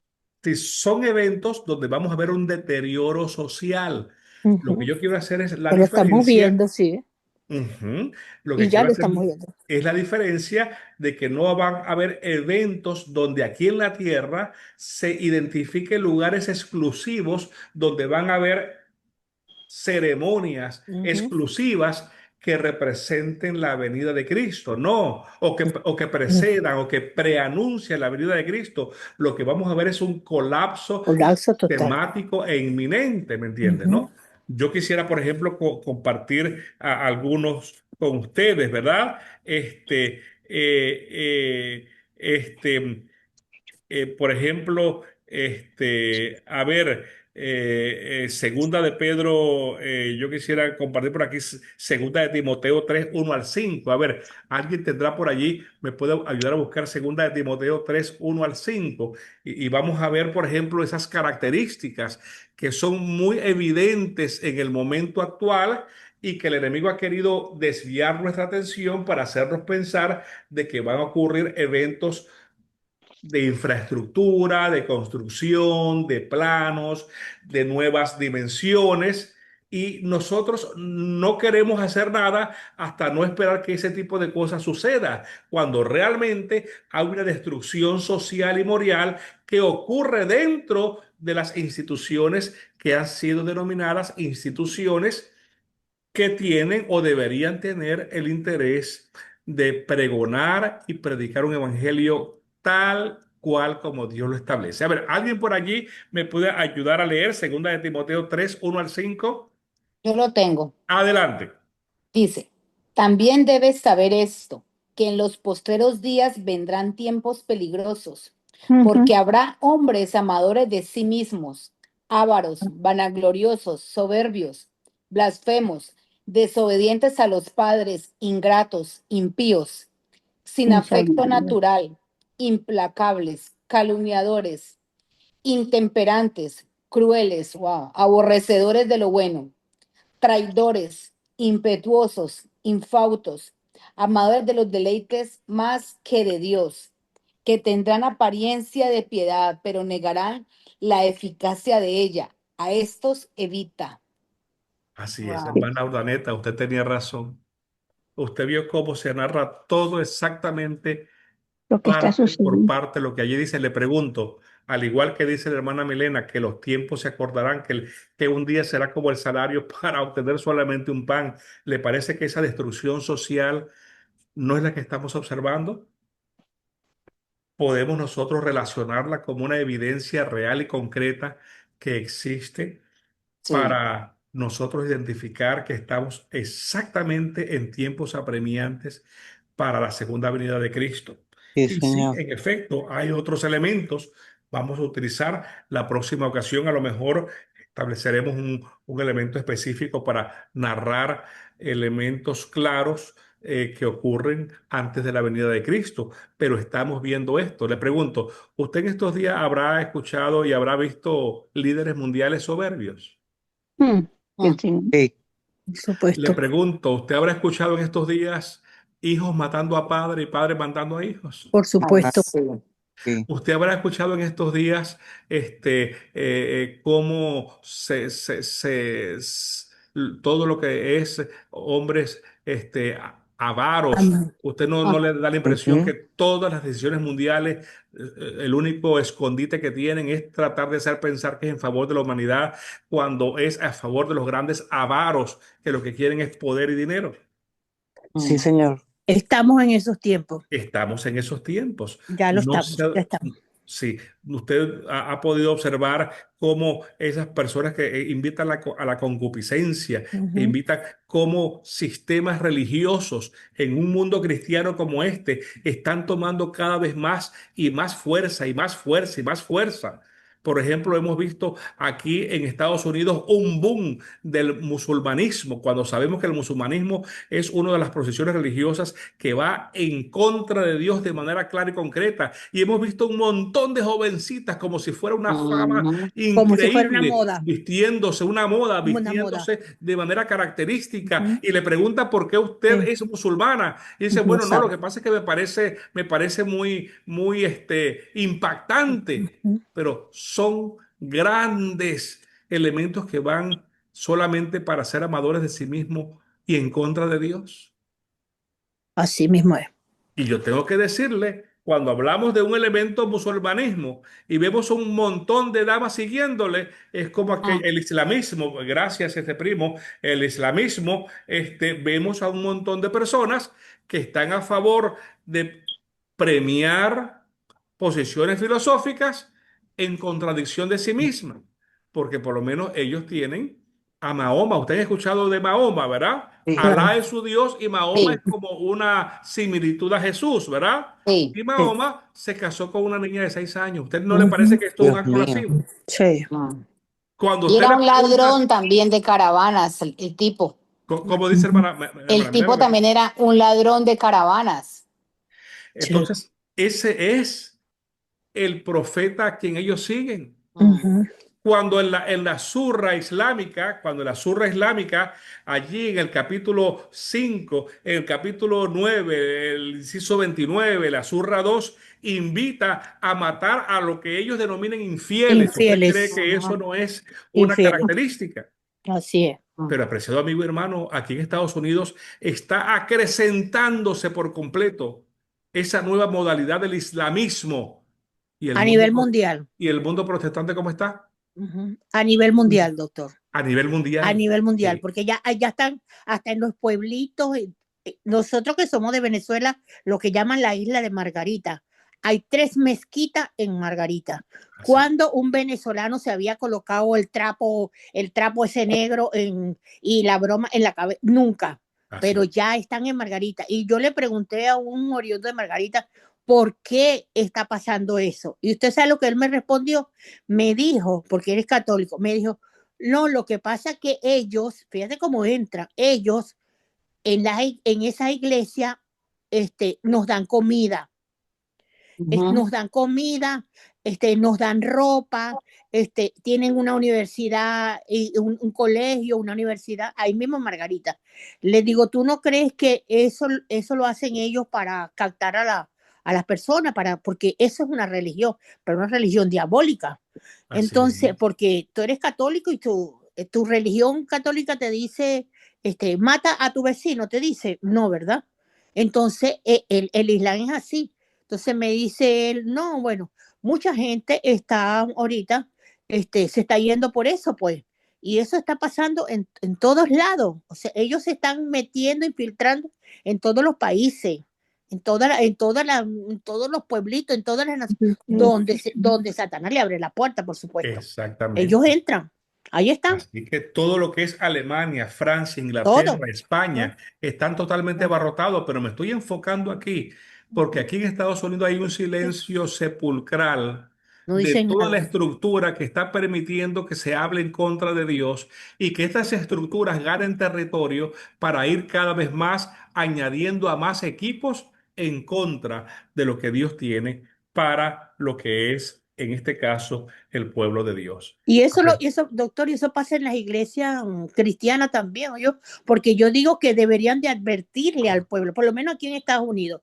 si son eventos donde vamos a ver un deterioro social, lo que Ujú. yo quiero hacer es la Que lo estamos diferencia. viendo, sí, Ujú. Lo y que ya quiero lo hacer estamos viendo. es la diferencia de que no van a haber eventos donde aquí en la tierra se identifiquen lugares exclusivos donde van a haber ceremonias Ujú, exclusivas que representen la venida de Cristo, no, o que ujú. precedan o que preanuncien la venida de Cristo. Lo que vamos a ver es un colapso Colapso total. temático e inminente, ¿me entiendes, Ujú, no? Yo quisiera, por ejemplo, compartir algunos con ustedes, ¿verdad? Por ejemplo, a ver, segunda de Pedro, yo quisiera compartir por aquí segunda de Timoteo 3 1 al 5. A ver, alguien tendrá por allí, me puede ayudar a buscar segunda de Timoteo 3 1 al 5. Y vamos a ver, por ejemplo, esas características que son muy evidentes en el momento actual y que el enemigo ha querido desviar nuestra atención para hacernos pensar de que van a ocurrir eventos de infraestructura, de construcción, de planos, de nuevas dimensiones. Y nosotros no queremos hacer nada hasta no esperar que ese tipo de cosas suceda, cuando realmente hay una destrucción social y moral que ocurre dentro de las instituciones que han sido denominadas instituciones que tienen o deberían tener el interés de pregonar y predicar un evangelio tal cual como Dios lo establece. A ver, ¿alguien por allí me puede ayudar a leer Segunda de Timoteo 3, 1 al 5? Yo lo tengo. Adelante. Dice, también debes saber esto, que en los postreros días vendrán tiempos peligrosos, porque habrá hombres amadores de sí mismos, ávaros, vanagloriosos, soberbios, blasfemos, desobedientes a los padres, ingratos, impíos, sin Sin afecto sabiduría. natural, implacables, calumniadores, intemperantes, crueles, wow, aborrecedores de lo bueno, traidores, impetuosos, infautos, amadores de los deleites más que de Dios, que tendrán apariencia de piedad, pero negarán la eficacia de ella. A estos evita. Así es, Wow. hermana Urdaneta, usted tenía razón. Usted vio cómo se narra todo exactamente Lo que está parte por sucediendo. parte lo que allí dice. Le pregunto, al igual que dice la hermana Milena, que los tiempos se acordarán, que un día será como el salario para obtener solamente un pan. ¿Le parece que esa destrucción social no es la que estamos observando? ¿Podemos nosotros relacionarla como una evidencia real y concreta que existe Sí, para nosotros identificar que estamos exactamente en tiempos apremiantes para la segunda venida de Cristo? Sí, Y sí, señor. en efecto, hay otros elementos. Vamos a utilizar la próxima ocasión, a lo mejor estableceremos un elemento específico para narrar elementos claros que ocurren antes de la venida de Cristo, pero estamos viendo esto. Le pregunto, ¿usted en estos días habrá escuchado y habrá visto líderes mundiales soberbios? Mm, mm, sí. Sí, Por Le supuesto, pregunto, ¿usted habrá escuchado en estos días hijos matando a padre y padres matando a hijos? por ay, ah, supuesto. sí. sí, ¿Usted habrá escuchado en estos días cómo todo lo que es hombres avaros? Amén. ¿Usted no Ah, le da la impresión que ujú, todas las decisiones mundiales, el único escondite que tienen es tratar de hacer pensar que es en favor de la humanidad cuando es a favor de los grandes avaros que lo que quieren es poder y dinero? sí, Mm. señor. estamos en esos tiempos. Estamos en esos tiempos. Ya lo No estamos, sé, ya estamos. sí, usted ha podido observar cómo esas personas que invitan a la concupiscencia, que Ujú. invitan cómo sistemas religiosos en un mundo cristiano como este están tomando cada vez más y más fuerza y más fuerza y más fuerza. Por ejemplo, hemos visto aquí en Estados Unidos un boom del musulmanismo, cuando sabemos que el musulmanismo es una de las procesiones religiosas que va en contra de Dios de manera clara y concreta. Y hemos visto un montón de jovencitas como si fuera una fama Ujú. Como si fuera una increíble, moda, vistiéndose una moda, una moda. vistiéndose de manera característica. Ujú. Y le pregunta por qué usted Sí, es musulmana. Y dice, no bueno, no, lo sabe. que pasa es que me parece muy impactante, Ujú. pero son grandes elementos que van solamente para ser amadores de sí mismos y en contra de Dios. Así mismo es. Y yo tengo que decirle, cuando hablamos de un elemento musulmanismo y vemos un montón de damas siguiéndole, es como que Ah, el islamismo, gracias a este primo, el islamismo, vemos a un montón de personas que están a favor de premiar posiciones filosóficas en contradicción de sí mismas, porque por lo menos ellos tienen a Mahoma. Usted ha escuchado de Mahoma, ¿verdad? Sí, Alá Claro. es su Dios y Mahoma es sí, como una similitud a Jesús, ¿verdad? sí. Y Sí. Mahoma se casó con una niña de 6 años. ¿Usted no le parece Ujú. que esto es un Dios acto mío. lascivo? Sí. Mm. Cuando Y usted era le un pregunta, ladrón también de caravanas, el tipo. ¿cómo dice Ujú. El hermana Milena? tipo también era un ladrón de caravanas. Sí. Entonces, ese es el profeta a quien ellos siguen. Mm. Ujú. Cuando en la surra islámica, cuando en la surra islámica, allí en el capítulo 5, en el capítulo 9, el inciso 29, la surra 2 invita a matar a lo que ellos denominan infieles. ¿Usted cree Infieles, que eso Ajá. no es una infieles. característica? Así es. Mm. Pero apreciado amigo y hermano, aquí en Estados Unidos está acrecentándose por completo esa nueva modalidad del islamismo. ¿Y el A mundo, nivel mundial. y el mundo protestante cómo está? Ujú. A nivel mundial, doctor. A nivel A mundial. nivel mundial, Sí. porque ya están hasta en los pueblitos. Nosotros que somos de Venezuela, lo que llaman la isla de Margarita, hay 3 mezquitas en Margarita. Así. Cuando un venezolano se había colocado el trapo ese negro y la broma en la cabeza, nunca, pero Así. ya están en Margarita. Y yo le pregunté a un oriundo de Margarita, ¿por qué está pasando eso? Y usted sabe lo que él me respondió, me dijo, porque él es católico, me dijo, no, lo que pasa es que ellos, fíjate cómo entran, ellos en esa iglesia nos dan comida, Ujú. nos dan comida, nos dan ropa, tienen una universidad, un colegio, una universidad, ahí mismo en Margarita. Les digo, ¿tú no crees que eso lo hacen ellos para captar a las personas? Porque eso es una religión, pero una religión diabólica. Así Entonces, mismo. porque tú eres católico y tu religión católica te dice, mata a tu vecino, te dice, no, ¿verdad? Entonces, el Islam es así. Entonces me dice él, no, bueno, mucha gente está ahorita, se está yendo por eso, pues. Y eso está pasando en todos lados. O sea, ellos se están metiendo, infiltrando en todos los países, en todos los pueblitos, en todas las naciones, donde Satanás le abre la puerta, por supuesto. Ellos Exactamente. entran. Ahí están, Así que todo lo que es Alemania, Francia, todo. Inglaterra, ¿No? España, están totalmente abarrotados, pero me estoy enfocando aquí, porque aquí en Estados Unidos hay un silencio sepulcral No de dicen toda la nada. estructura que está permitiendo que se hable en contra de Dios y que estas estructuras ganen territorio para ir cada vez más añadiendo a más equipos en contra de lo que Dios tiene para lo que es, en este caso, el pueblo de Dios. Y eso, doctor, y eso pasa en las iglesias cristianas también, yo, porque yo digo que deberían de advertirle al pueblo, por lo menos aquí en Estados Unidos.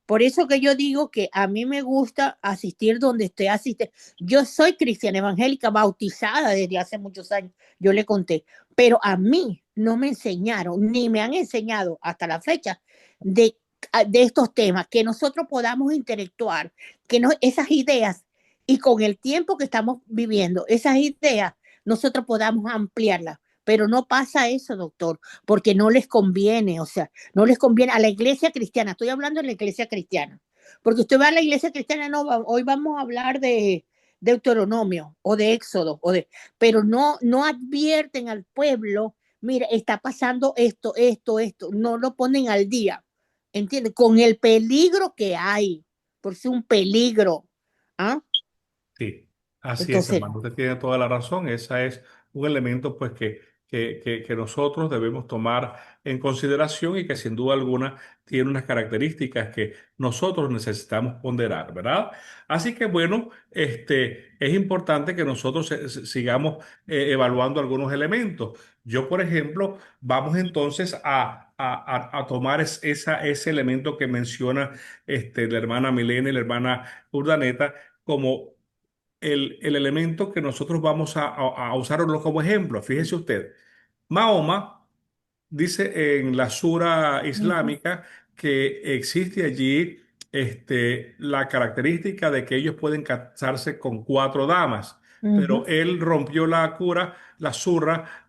Por eso que yo digo que a mí me gusta asistir donde esté asiste. Yo soy cristiana evangélica bautizada desde hace muchos años, yo le conté, pero a mí no me enseñaron, ni me han enseñado hasta la fecha de, de estos temas, que nosotros podamos intelectuar, que no, esas ideas y con el tiempo que estamos viviendo, esas ideas, nosotros podamos ampliarlas. Pero no pasa eso, doctor, porque no les conviene, o sea, no les conviene a la iglesia cristiana. Estoy hablando de la iglesia cristiana. Porque usted va a la iglesia cristiana, no, hoy vamos a hablar de Deuteronomio o de Éxodo, pero no advierten al pueblo, mira, está pasando esto, no lo ponen al día, ¿entiende? Con el peligro que hay, por si un peligro, ¿ah? Sí, así es, Entonces, hermano. Usted tiene toda la razón. Ese es un elemento pues, que nosotros debemos tomar en consideración y que sin duda alguna tiene unas características que nosotros necesitamos ponderar, ¿verdad? Así que bueno, es importante que nosotros sigamos evaluando algunos elementos. Yo, por ejemplo, vamos entonces a tomar ese elemento que menciona la hermana Milena y la hermana Urdaneta como el elemento que nosotros vamos a usarlo como ejemplo. Fíjese usted, Mahoma dice en la sura ujú, islámica que existe allí la característica de que ellos pueden casarse con 4 damas, ujú, pero él rompió la surra,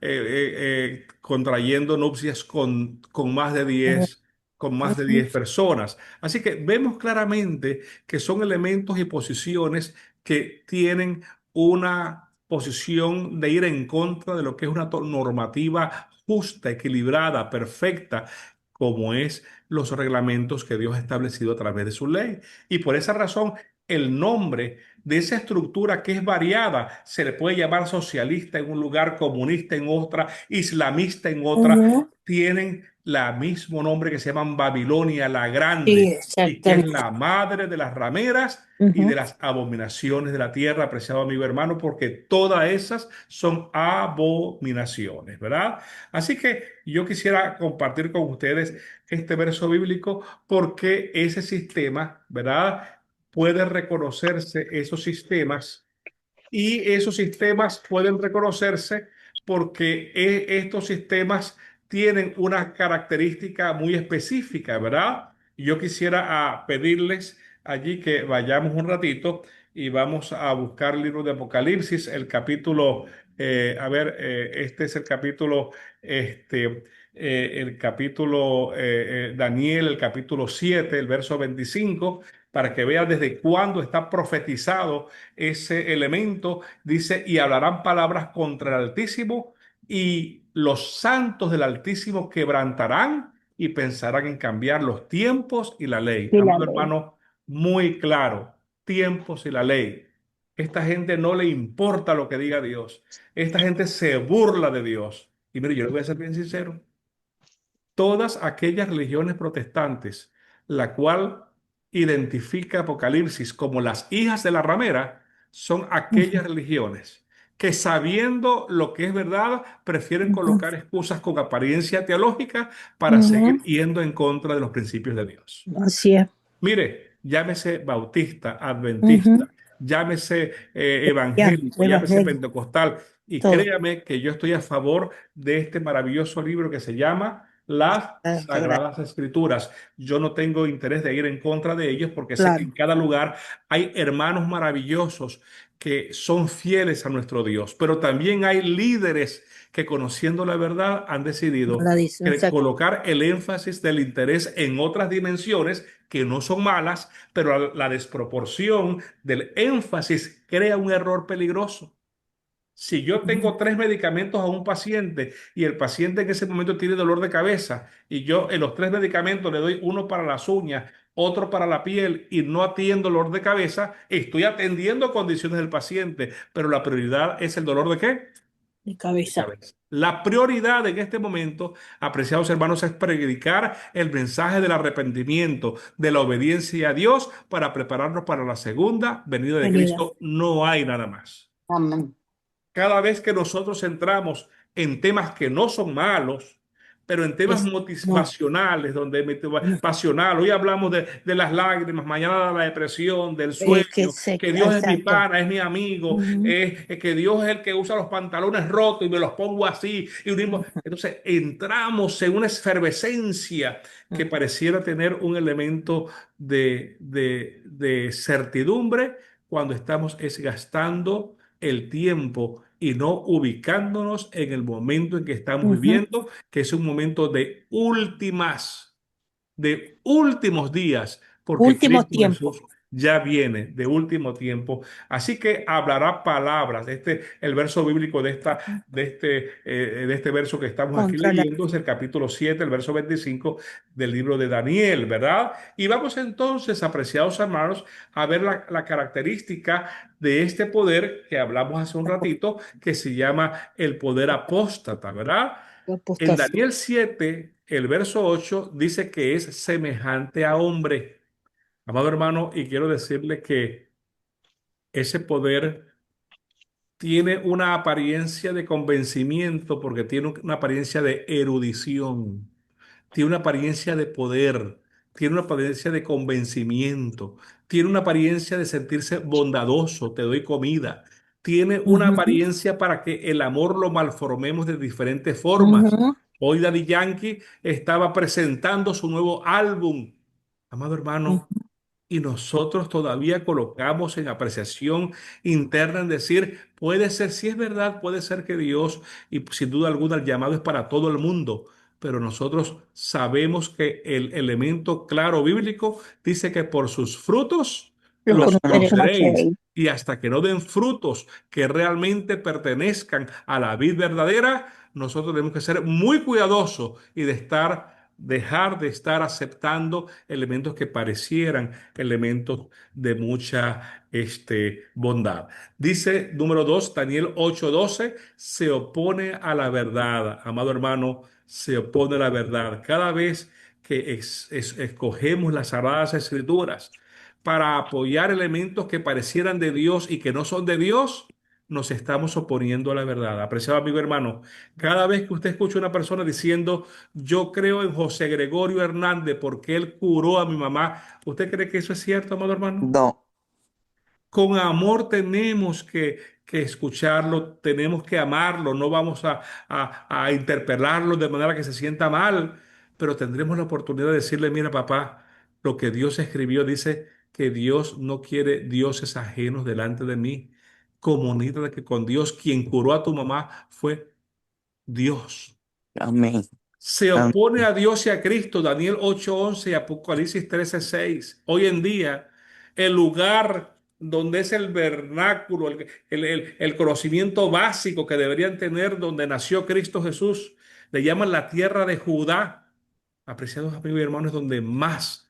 contrayendo nupcias con más de ujú, 10, con más de 10 personas. Así que vemos claramente que son elementos y posiciones que tienen una posición de ir en contra de lo que es una normativa justa, equilibrada, perfecta, como es los reglamentos que Dios ha establecido a través de su ley. Y por esa razón, el nombre de esa estructura que es variada se le puede llamar socialista en un lugar, comunista en otra, islamista en otra, ujú. tienen la mismo nombre que se llaman Babilonia la Sí, Grande y que es exactamente. la madre de las rameras y de Ujú. las abominaciones de la tierra, apreciado amigo hermano, porque todas esas son abominaciones, ¿verdad? Así que yo quisiera compartir con ustedes este verso bíblico porque ese sistema, ¿verdad? Puede reconocerse esos sistemas y esos sistemas pueden reconocerse porque estos sistemas tienen una característica muy específica, ¿verdad? Yo quisiera pedirles allí que vayamos un ratito y vamos a buscar el libro de Apocalipsis, el capítulo, este es el capítulo Daniel, el capítulo 7, el verso 25, para que veas desde cuándo está profetizado ese elemento. Dice, y hablarán palabras contra el Altísimo, y los santos del Altísimo quebrantarán y pensarán en cambiar los tiempos y la ley. y la Amado ley. hermano, muy claro, tiempos y la ley. Esta gente no le importa lo que diga Dios. Esta gente se burla de Dios. Y mire, yo le voy a ser bien sincero. Todas aquellas religiones protestantes, la cual identifica Apocalipsis como las hijas de la ramera, son aquellas Ujú, religiones que, sabiendo lo que es verdad, prefieren ujú, colocar excusas con apariencia teológica para ujú. seguir yendo en contra de los principios de Dios. Así es. Mire, llámese bautista, Ujú. adventista, llámese Ya, evangélico, llámese evangelio, pentecostal, y todo. créame que yo estoy a favor de este maravilloso libro que se llama Las Sagrado. Sagradas Escrituras. Yo no tengo interés de ir en contra de ellos porque sé que en Claro, cada lugar hay hermanos maravillosos que son fieles a nuestro Dios, pero también hay líderes que, conociendo la verdad, han decidido la dice, colocar el énfasis del interés en otras dimensiones que no son malas, pero la desproporción del énfasis crea un error peligroso. Si yo tengo tres medicamentos a un paciente y el paciente en ese momento tiene dolor de cabeza y yo en los tres medicamentos le doy uno para las uñas, otro para la piel y no atiendo dolor de cabeza, estoy atendiendo condiciones del paciente, pero la prioridad es el dolor de ¿qué? de De cabeza. cabeza. La prioridad en este momento, apreciados hermanos, es predicar el mensaje del arrepentimiento, de la obediencia a Dios para prepararnos para la segunda venida de Venida. Cristo. No hay nada más. Amén. Cada vez que nosotros entramos en temas que no son malos, pero en temas No, motivacionales, no. pasional, hoy hablamos de las lágrimas, mañana de la depresión, del Es que sueño, se, que Dios es mi exacto. pana, es mi amigo, Ujú, que Dios es el que usa los pantalones rotos y me los pongo así, y unimos. ujú, Entonces entramos en una efervescencia que ujú, pareciera tener un elemento de certidumbre cuando estamos gastando el tiempo y no ubicándonos en el momento en que estamos ujú. viviendo, que es un momento de últimos días, porque Últimos Cristo tiempos Jesús ya viene de último tiempo. Así que hablará palabras. El verso bíblico de este verso que estamos aquí contra la... leyendo es el capítulo 7, el verso 25 del libro de Daniel, ¿verdad? Y vamos entonces, apreciados hermanos, a ver la característica de este poder que hablamos hace un ratito, que se llama el poder apóstata, ¿verdad? En apostasía. Daniel 7, el verso 8 dice que es semejante a hombre. Amado hermano, y quiero decirle que ese poder tiene una apariencia de convencimiento porque tiene una apariencia de erudición, tiene una apariencia de poder, tiene una apariencia de convencimiento, tiene una apariencia de sentirse bondadoso, te doy comida, tiene una Ujú, apariencia para que el amor lo malformemos de diferentes formas. ujú, Hoy Daddy Yankee estaba presentando su nuevo álbum. Amado hermano, ujú. y nosotros todavía colocamos en apreciación interna en decir, puede ser, si es verdad, puede ser que Dios, y sin duda alguna el llamado es para todo el mundo, pero nosotros sabemos que el elemento claro bíblico dice que por sus frutos Los los conoceré. conoceréis. Conoceréis. Y hasta que no den frutos que realmente pertenezcan a la vid verdadera, nosotros tenemos que ser muy cuidadosos y dejar de estar aceptando elementos que parecieran elementos de mucha bondad. Dice número 2, Daniel 8:12, se opone a la verdad. Amado hermano, se opone a la verdad. Cada vez que escogemos las Sagradas Escrituras para apoyar elementos que parecieran de Dios y que no son de Dios, nos estamos oponiendo a la verdad. Apreciado amigo hermano, cada vez que usted escucha a una persona diciendo, yo creo en José Gregorio Hernández porque él curó a mi mamá, ¿usted cree que eso es cierto, amado hermano? No. Con amor tenemos que escucharlo, tenemos que amarlo, no vamos a interpelarlo de manera que se sienta mal, pero tendremos la oportunidad de decirle, mira papá, lo que Dios escribió dice que Dios no quiere dioses ajenos delante de mí. Comunícate que con Dios, quien curó a tu mamá fue Dios. Amén. Se Amén. opone a Dios y a Cristo, Daniel 8:11 y Apocalipsis 13:6. Hoy en día, el lugar donde es el vernáculo, el conocimiento básico que deberían tener donde nació Cristo Jesús. Le llaman la tierra de Judá. Apreciados amigos y hermanos, donde más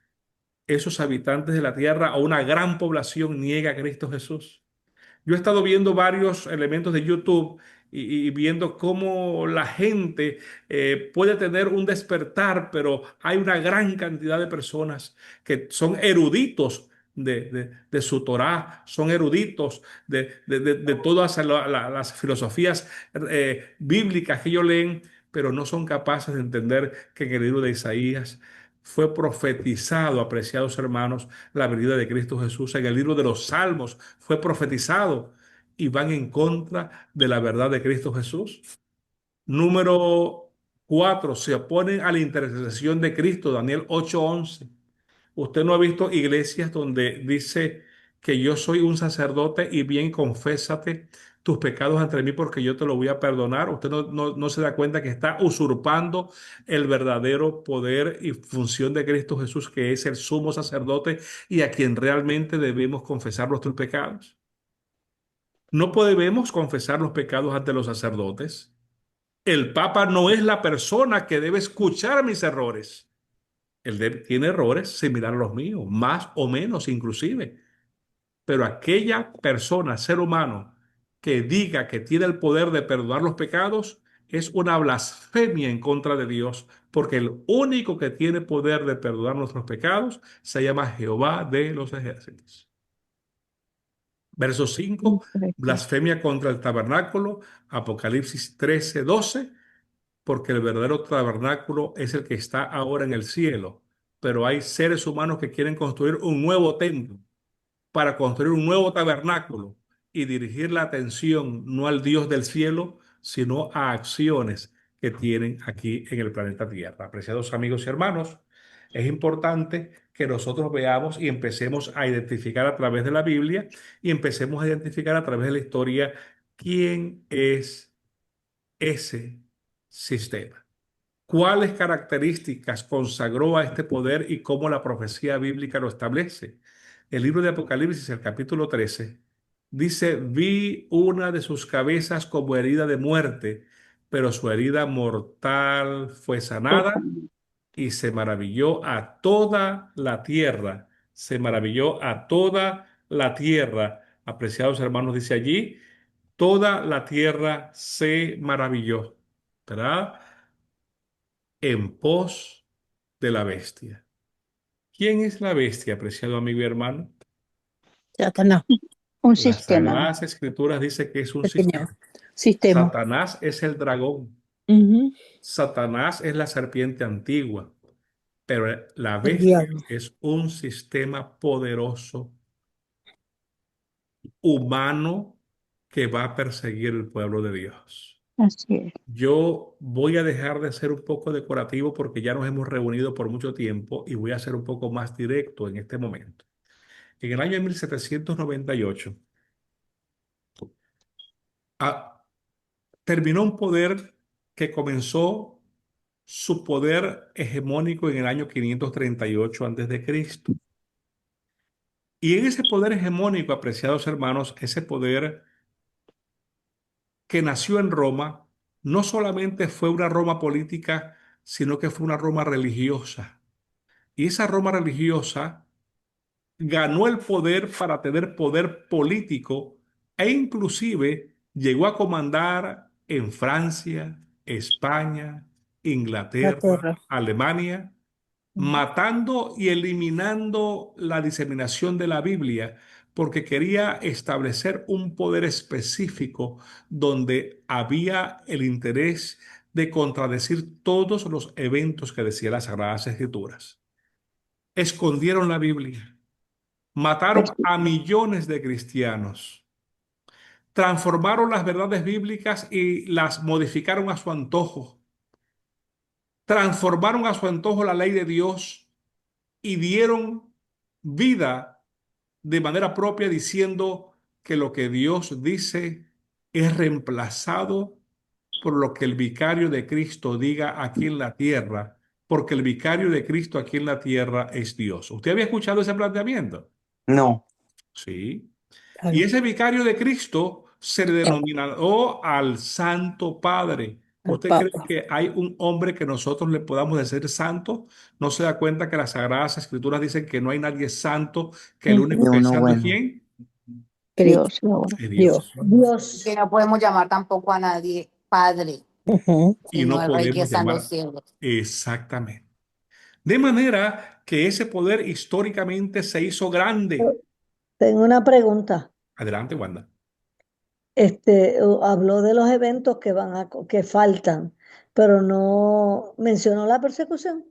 esos habitantes de la tierra o una gran población niega a Cristo Jesús. Yo he estado viendo varios elementos de YouTube y viendo cómo la gente puede tener un despertar, pero hay una gran cantidad de personas que son eruditos de su Torá, son eruditos de todas las filosofías bíblicas que ellos leen, pero no son capaces de entender que en el libro de Isaías fue profetizado, apreciados hermanos, la venida de Cristo Jesús. En el libro de los Salmos fue profetizado y van en contra de la verdad de Cristo Jesús. Número 4, se oponen a la intercesión de Cristo, Daniel 8:11. Usted no ha visto iglesias donde dice que yo soy un sacerdote y bien confésate tus pecados ante mí porque yo te lo voy a perdonar. Usted no se da cuenta que está usurpando el verdadero poder y función de Cristo Jesús, que es el sumo sacerdote y a quien realmente debemos confesar nuestros pecados. No podemos confesar los pecados ante los sacerdotes. El Papa no es la persona que debe escuchar mis errores. Tiene errores similares a los míos, más o menos inclusive. Pero aquella persona, ser humano, que diga que tiene el poder de perdonar los pecados, es una blasfemia en contra de Dios, porque el único que tiene poder de perdonar nuestros pecados se llama Jehová de los ejércitos. Verso 5, Correcto. blasfemia contra el tabernáculo, Apocalipsis 13:12, porque el verdadero tabernáculo es el que está ahora en el cielo, pero hay seres humanos que quieren construir un nuevo templo para construir un nuevo tabernáculo y dirigir la atención no al Dios del cielo, sino a acciones que tienen aquí en el planeta Tierra. Apreciados amigos y hermanos, es importante que nosotros veamos y empecemos a identificar a través de la Biblia y empecemos a identificar a través de la historia quién es ese sistema. ¿Cuáles características consagró a este poder y cómo la profecía bíblica lo establece? El libro de Apocalipsis, el capítulo 13, dice, vi una de sus cabezas como herida de muerte, pero su herida mortal fue sanada y se maravilló a toda la tierra. Se maravilló a toda la tierra. Apreciados hermanos, dice allí, toda la tierra se maravilló, ¿verdad? En pos de la bestia. ¿Quién es la bestia, apreciado amigo y hermano? Satanás, Un Las sistema. Sagradas Escrituras dice que es un que tenemos. sistema. Sistema. Satanás es el dragón. Ujú. Satanás es la serpiente antigua. Pero la El bestia diablo. es un sistema poderoso, humano, que va a perseguir el pueblo de Dios. Así es. Yo voy a dejar de ser un poco decorativo porque ya nos hemos reunido por mucho tiempo y voy a ser un poco más directo en este momento. En el año 1798, ah, terminó un poder que comenzó su poder hegemónico en el año 538 antes de Cristo. Y en ese poder hegemónico, apreciados hermanos, ese poder que nació en Roma, no solamente fue una Roma política, sino que fue una Roma religiosa. Y esa Roma religiosa ganó el poder para tener poder político e inclusive llegó a comandar en Francia, España, La Inglaterra, tierra. Alemania, matando y eliminando la diseminación de la Biblia, porque quería establecer un poder específico donde había el interés de contradecir todos los eventos que decían las Sagradas Escrituras. Escondieron la Biblia, mataron a millones de cristianos, transformaron las verdades bíblicas y las modificaron a su antojo, transformaron a su antojo la ley de Dios y dieron vida de manera propia diciendo que lo que Dios dice es reemplazado por lo que el vicario de Cristo diga aquí en la tierra, porque el vicario de Cristo aquí en la tierra es Dios. ¿Usted había escuchado ese planteamiento? No. Sí. Ah, Y no, ese vicario de Cristo se le denominó al Santo Padre. al ¿Usted cree Papa. que hay un hombre que nosotros le podamos decir santo? ¿No se da cuenta que las Sagradas Escrituras dicen que no hay nadie santo, que el Ujú. único Y que es uno santo es bueno. quién? Cristo, Dios, Lord. Es Dios. Dios. Que Dios. no podemos llamar tampoco a nadie Padre, Ujú. Y sino no al Rey que podemos está en los llamar cielos. exactamente. De manera que ese poder históricamente se hizo grande. Tengo una pregunta. Adelante, Wanda. Habló de los eventos que que faltan, pero no mencionó la persecución.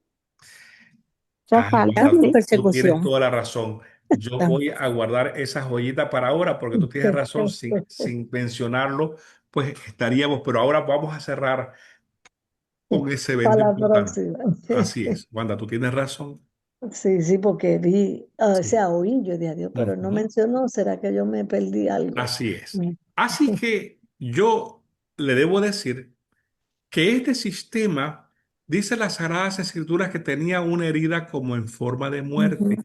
Ya Ay, falta, Wanda, Estamos en sí. tú tienes persecución. toda la razón. Yo Estamos. voy a guardar esa joyita para ahora porque tú tienes razón. Sin mencionarlo, pues estaríamos, pero ahora vamos a cerrar con ese Para evento la importante. próxima. Así es. Wanda, tú tienes razón. Sí, sí, porque vi, o Sí. sea, oí, yo dije, adiós, pero no Ujú. mencionó, ¿será que yo me perdí algo? Así es. Mm. Así que yo le debo decir que este sistema, dice las Sagradas Escrituras, que tenía una herida como en forma de Ujú. muerte.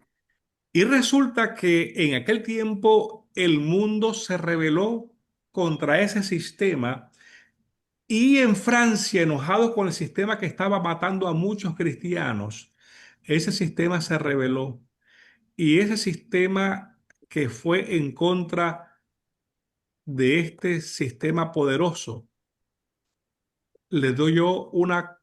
Y resulta que en aquel tiempo el mundo se rebeló contra ese sistema y en Francia, enojado con el sistema que estaba matando a muchos cristianos, ese sistema se rebeló y ese sistema que fue en contra de este sistema poderoso, le doy yo una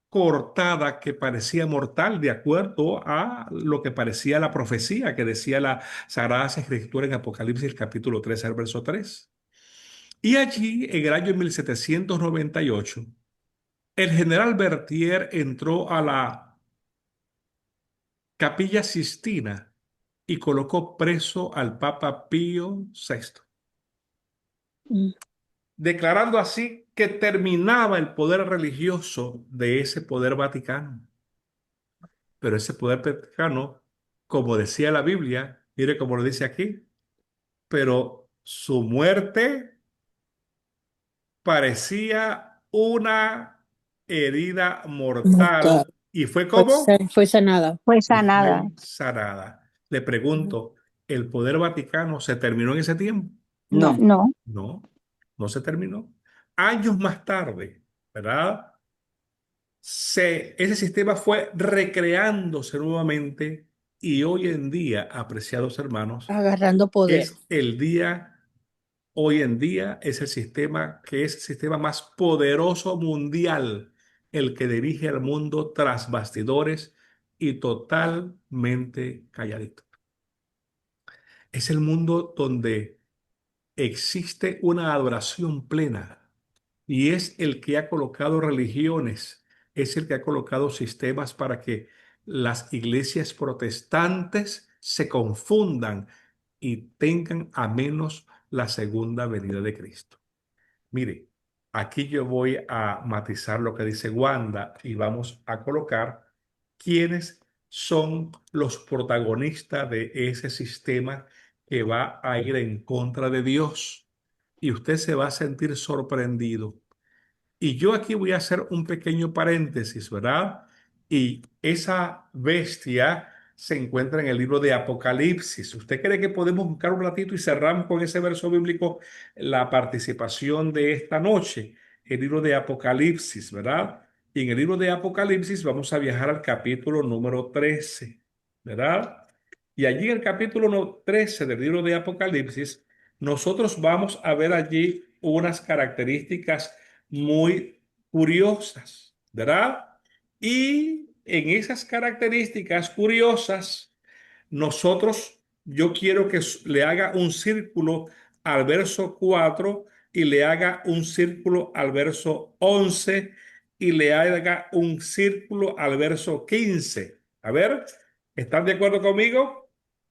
cortada que parecía mortal, de acuerdo a lo que parecía la profecía que decía la Sagrada Escritura en Apocalipsis capítulo 3 al verso 3. Y allí, en el año 1798, el general Berthier entró a la Capilla Sistina y colocó preso al Papa Pío VI, Mm. declarando así que terminaba el poder religioso de ese poder vaticano. Pero ese poder vaticano, como decía la Biblia, mire cómo lo dice aquí, pero su muerte parecía una herida Mortal. mortal. ¿Y fue Fue, cómo? fue sanada. Fue Y sanada. fue sanada. Le pregunto, ¿el poder vaticano se terminó en ese tiempo? No. No. No, No, no se terminó. Años más tarde, ¿verdad? Ese sistema fue recreándose nuevamente y hoy en día, apreciados hermanos, Agarrando poder. es el día, hoy en día es el sistema que es el sistema más poderoso mundial, el que dirige al mundo tras bastidores y totalmente calladito. Es el mundo donde existe una adoración plena y es el que ha colocado religiones, es el que ha colocado sistemas para que las iglesias protestantes se confundan y tengan a menos la segunda venida de Cristo. Mire, aquí yo voy a matizar lo que dice Wanda y vamos a colocar quiénes son los protagonistas de ese sistema que va a ir en contra de Dios. Y usted se va a sentir sorprendido. Y yo aquí voy a hacer un pequeño paréntesis, ¿verdad? Y esa bestia se encuentra en el libro de Apocalipsis. ¿Usted cree que podemos buscar un ratito y cerramos con ese verso bíblico la participación de esta noche? El libro de Apocalipsis, ¿verdad? Y en el libro de Apocalipsis vamos a viajar al capítulo número 13, ¿verdad? Y allí en el capítulo 13 del libro de Apocalipsis, nosotros vamos a ver allí unas características muy curiosas, ¿verdad? Y en esas características curiosas, yo quiero que le haga un círculo al verso 4 y le haga un círculo al verso 11 y le haga un círculo al verso 15. A ver, ¿están de acuerdo conmigo?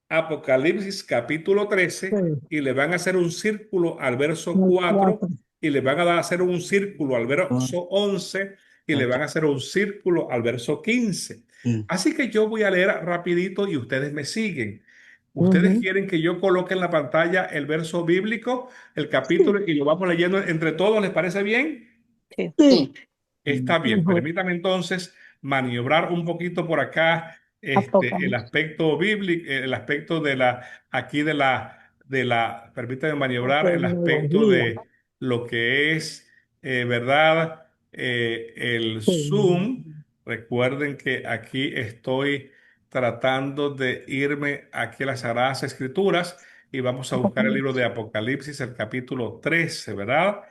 Apocalipsis capítulo 13 Sí, y le van a hacer un círculo al verso el 4 cuatro. y le van a hacer un círculo al No. verso 11 y le Ok. van a hacer un círculo al verso 15. Sí. Así que yo voy a leer rapidito y ustedes me siguen. ¿Ustedes Ujú. quieren que yo coloque en la pantalla el verso bíblico, el capítulo, Sí, y lo vamos leyendo entre todos? ¿Les parece bien? Sí. sí, Sí. Está bien. mejor. Permítame entonces maniobrar un poquito por acá el aspecto bíblico, el aspecto aquí permítame maniobrar, el aspecto Tecnología. de lo que es, ¿verdad? El Zoom. Recuerden que aquí estoy tratando de irme aquí a las Sagradas Escrituras y vamos a buscar el libro de Apocalipsis, el capítulo 13, ¿verdad?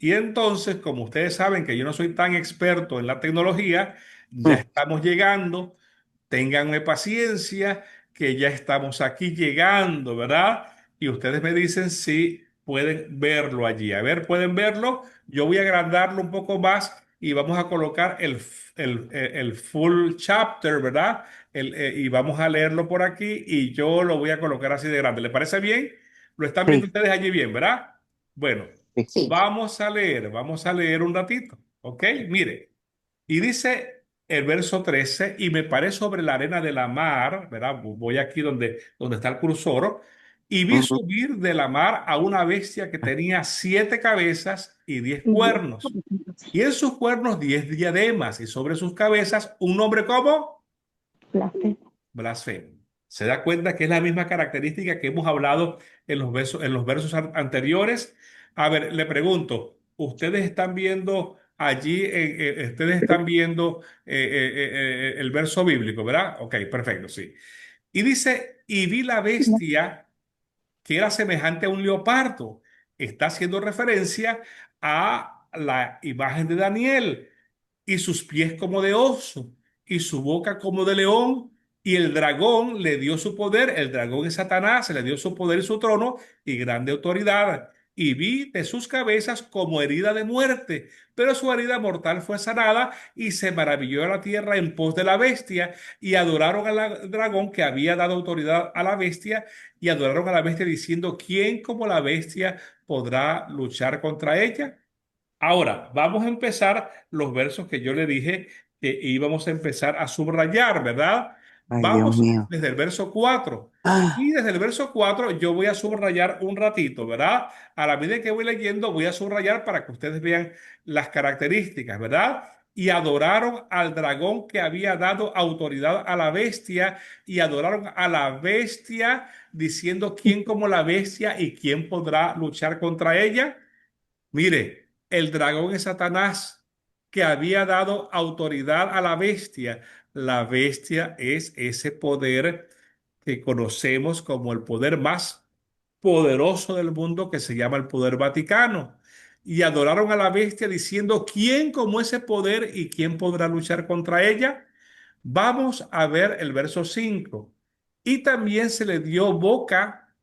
Y entonces, como ustedes saben que yo no soy tan experto en la tecnología, ya estamos llegando. Ténganme paciencia, que ya estamos aquí llegando, ¿verdad? Y ustedes me dicen si pueden verlo allí. A ver, ¿pueden verlo? Yo voy a agrandarlo un poco más y vamos a colocar el full chapter, ¿verdad? Y vamos a leerlo por aquí y yo lo voy a colocar así de grande. ¿Le parece bien? Lo están viendo Sí, ustedes allí bien, ¿verdad? Bueno, sí. Sí. vamos a leer un ratito, ¿ok? Mire. Y dice el verso 13 y me paré sobre la arena de la mar, ¿verdad? Voy aquí donde está el cursor, y vi Ujú. subir de la mar a una bestia que tenía 7 cabezas y 10 cuernos, y en sus cuernos 10 diademas, y sobre sus cabezas un nombre como blasfemo. ¿Se da cuenta que es la misma característica que hemos hablado en los versos anteriores? A ver, le pregunto, ¿ustedes están viendo allí, ustedes están viendo el verso bíblico, ¿verdad? Ok, perfecto, sí. Y dice, y vi la bestia que era semejante a un leopardo. Está haciendo referencia a la imagen de Daniel, y sus pies como de oso, y su boca como de león, y el dragón le dio su poder, el dragón es Satanás, le dio su poder y su trono y grande autoridad. Y vi de sus cabezas como herida de muerte, pero su herida mortal fue sanada, y se maravilló a la tierra en pos de la bestia, y adoraron al dragón que había dado autoridad a la bestia, y adoraron a la bestia diciendo, ¿quién como la bestia podrá luchar contra ella? Ahora, vamos a empezar los versos que yo le dije que íbamos a empezar a subrayar, ¿verdad? Ay, Dios Vamos mío. desde el verso 4. Y Ah, desde el verso 4 yo voy a subrayar un ratito, ¿verdad? A la medida que voy leyendo, voy a subrayar para que ustedes vean las características, ¿verdad? Y adoraron al dragón que había dado autoridad a la bestia, y adoraron a la bestia diciendo, ¿quién como la bestia y quién podrá luchar contra ella? Mire, el dragón es Satanás, que había dado autoridad a la bestia. La bestia es ese poder que conocemos como el poder más poderoso del mundo, que se llama el poder Vaticano. Y adoraron a la bestia diciendo, ¿quién como ese poder y quién podrá luchar contra ella? Vamos a ver el verso 5. Y también se le dio boca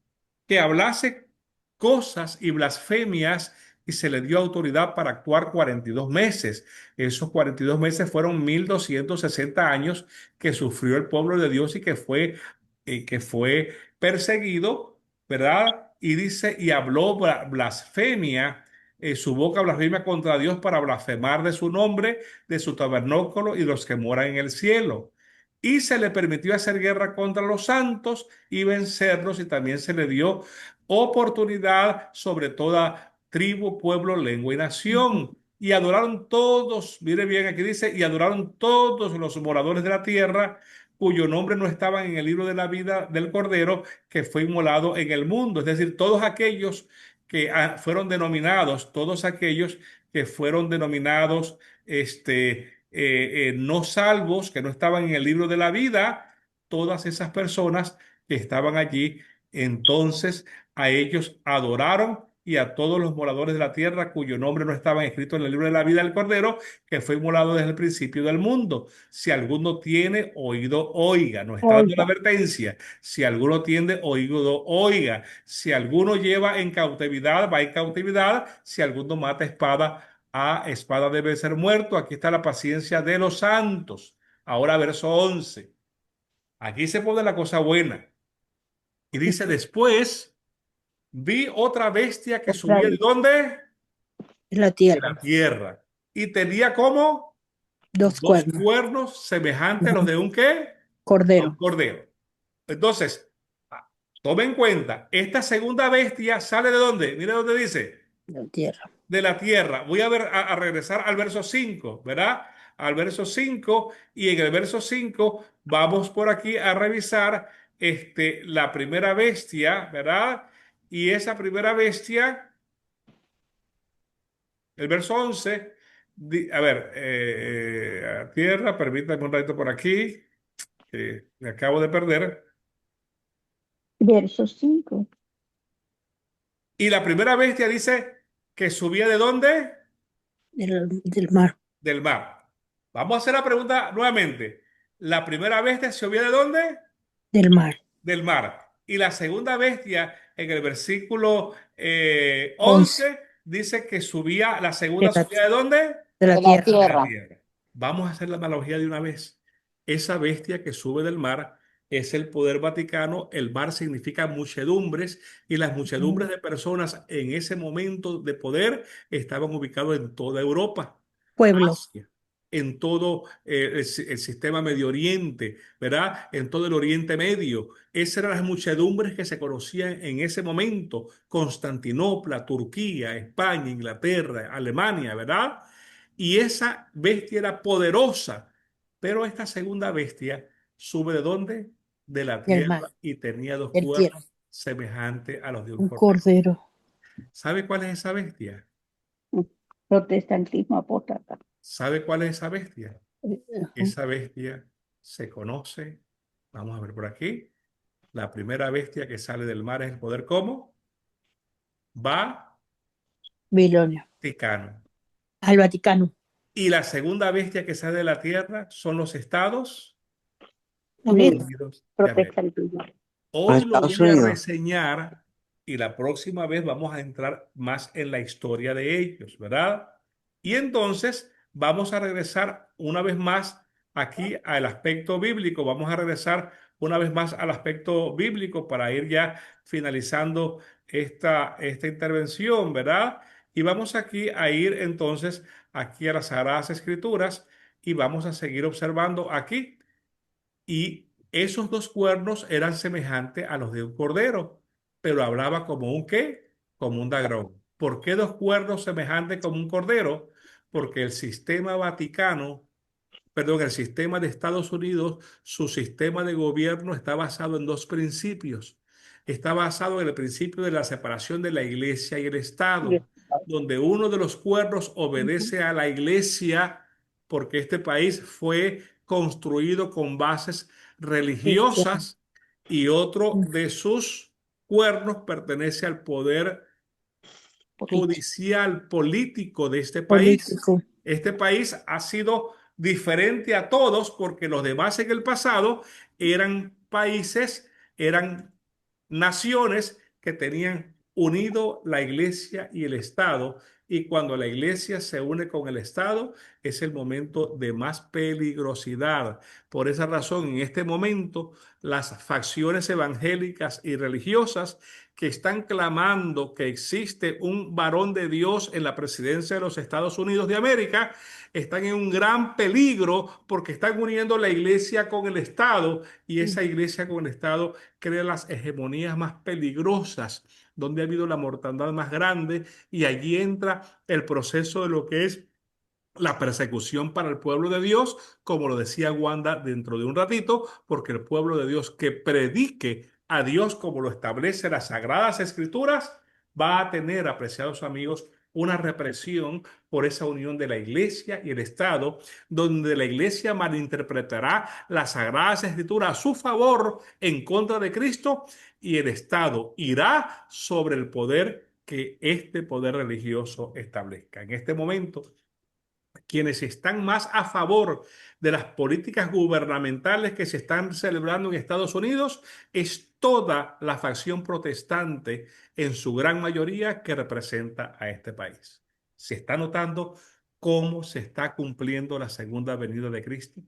que hablase cosas y blasfemias, y se le dio autoridad para actuar 42 meses. Esos 42 meses fueron 1260 años que sufrió el pueblo de Dios y que fue perseguido, ¿verdad? Y dice, y habló blasfemia, su boca blasfemia contra Dios para blasfemar de su nombre, de su tabernáculo y de los que moran en el cielo. Y se le permitió hacer guerra contra los santos y vencerlos, y también se le dio oportunidad sobre toda tribu, pueblo, lengua y nación. Y adoraron todos, mire bien, aquí dice, y adoraron todos los moradores de la tierra cuyo nombre no estaban en el libro de la vida del Cordero que fue inmolado en el mundo. Es decir, todos aquellos que fueron denominados, todos aquellos que fueron denominados no salvos, que no estaban en el libro de la vida, todas esas personas que estaban allí, entonces a ellos adoraron, y a todos los moradores de la tierra cuyo nombre no estaba escrito en el libro de la vida del Cordero, que fue inmolado desde el principio del mundo. Si alguno tiene oído, oiga. Nos está dando la Oiga, advertencia. Si alguno tiene oído, oiga. Si alguno lleva en cautividad, va en cautividad. Si alguno mata espada, a espada debe ser muerto. Aquí está la paciencia de los santos. Ahora verso 11. Aquí se pone la cosa buena. Y dice, después vi otra bestia que otra subía, ¿de vez. dónde? en la De tierra, la tierra. Y tenía como dos dos cuernos, cuernos semejantes a los de un ¿qué? A un cordero, cordero. Entonces, tome en cuenta, esta segunda bestia sale ¿de dónde? Mire dónde dice, la tierra. de la tierra. Voy a regresar al verso 5, ¿verdad? al verso 5 y en el verso 5 vamos por aquí a revisar la primera bestia, ¿verdad? Y esa primera bestia, el verso 11, a ver, a tierra, permítame un ratito por aquí, que me acabo de perder. Verso 5. Y la primera bestia dice que subía ¿de dónde? del mar, Del mar. Vamos a hacer la pregunta nuevamente. ¿La primera bestia subía de dónde? del mar. Del mar. Y la segunda bestia, en el versículo 11 11, dice que subía, la de segunda la, subía ¿de dónde? de la De la tierra. De la tierra. tierra. Vamos a hacer la analogía de una vez. Esa bestia que sube del mar es el poder vaticano. El mar significa muchedumbres y las muchedumbres de personas en ese momento de poder estaban ubicados en toda Europa, Pueblo. Asia, en todo el sistema Medio Oriente, ¿verdad? En todo el Oriente Medio. Esas eran las muchedumbres que se conocían en ese momento. Constantinopla, Turquía, España, Inglaterra, Alemania, ¿verdad? Y esa bestia era poderosa, pero esta segunda bestia sube ¿de dónde? De la Del mar, tierra y tenía dos del tierra. cuernos semejantes a los de un Un cordero. cordero. ¿Sabe cuál es esa bestia? Protestantismo apóstata. ¿Sabe cuál es esa bestia? Ujú. Esa bestia se conoce, vamos a ver por aquí, la primera bestia que sale del mar es el poder ¿cómo? Babilonia. Vaticano. Al Vaticano. Y la segunda bestia que sale de la tierra son los Estados Unidos. Unidos de América. Protestantismo. Los Hoy lo Estados voy a Unidos. reseñar y la próxima vez vamos a entrar más en la historia de ellos, ¿verdad? Y entonces vamos a regresar una vez más aquí al aspecto bíblico. Vamos a regresar una vez más al aspecto bíblico para ir ya finalizando esta intervención, ¿verdad? Y vamos aquí a ir entonces aquí a las Sagradas Escrituras y vamos a seguir observando aquí. Y esos dos cuernos eran semejantes a los de un cordero, pero hablaba como un ¿qué? Como un dragón. ¿Por qué dos cuernos semejantes como un cordero? Porque el sistema vaticano, perdón, el sistema de Estados Unidos, su sistema de gobierno está basado en dos principios. Está basado en el principio de la separación de la iglesia y el Estado, donde uno de los cuernos obedece a la iglesia porque este país fue construido con bases Cristiano. religiosas y otro de sus cuernos pertenece al poder judicial, político de este país. Político. Este país ha sido diferente a todos porque los demás en el pasado eran países, eran naciones que tenían unido la iglesia y el Estado. Y cuando la iglesia se une con el Estado, es el momento de más peligrosidad. Por esa razón, en este momento, las facciones evangélicas y religiosas que están clamando que existe un varón de Dios en la presidencia de los Estados Unidos de América, están en un gran peligro porque están uniendo la iglesia con el Estado y esa iglesia con el Estado crea las hegemonías más peligrosas, donde ha habido la mortandad más grande y allí entra el proceso de lo que es la persecución para el pueblo de Dios, como lo decía Wanda dentro de un ratito, porque el pueblo de Dios que predique a Dios como lo establece las Sagradas Escrituras, va a tener, apreciados amigos, una represión por esa unión de la iglesia y el Estado, donde la iglesia malinterpretará las Sagradas Escrituras a su favor en contra de Cristo y el Estado irá sobre el poder que este poder religioso establezca. En este momento, quienes están más a favor de las políticas gubernamentales que se están celebrando en Estados Unidos es toda la facción protestante, en su gran mayoría, que representa a este país. ¿Se está notando cómo se está cumpliendo la segunda venida de Cristo?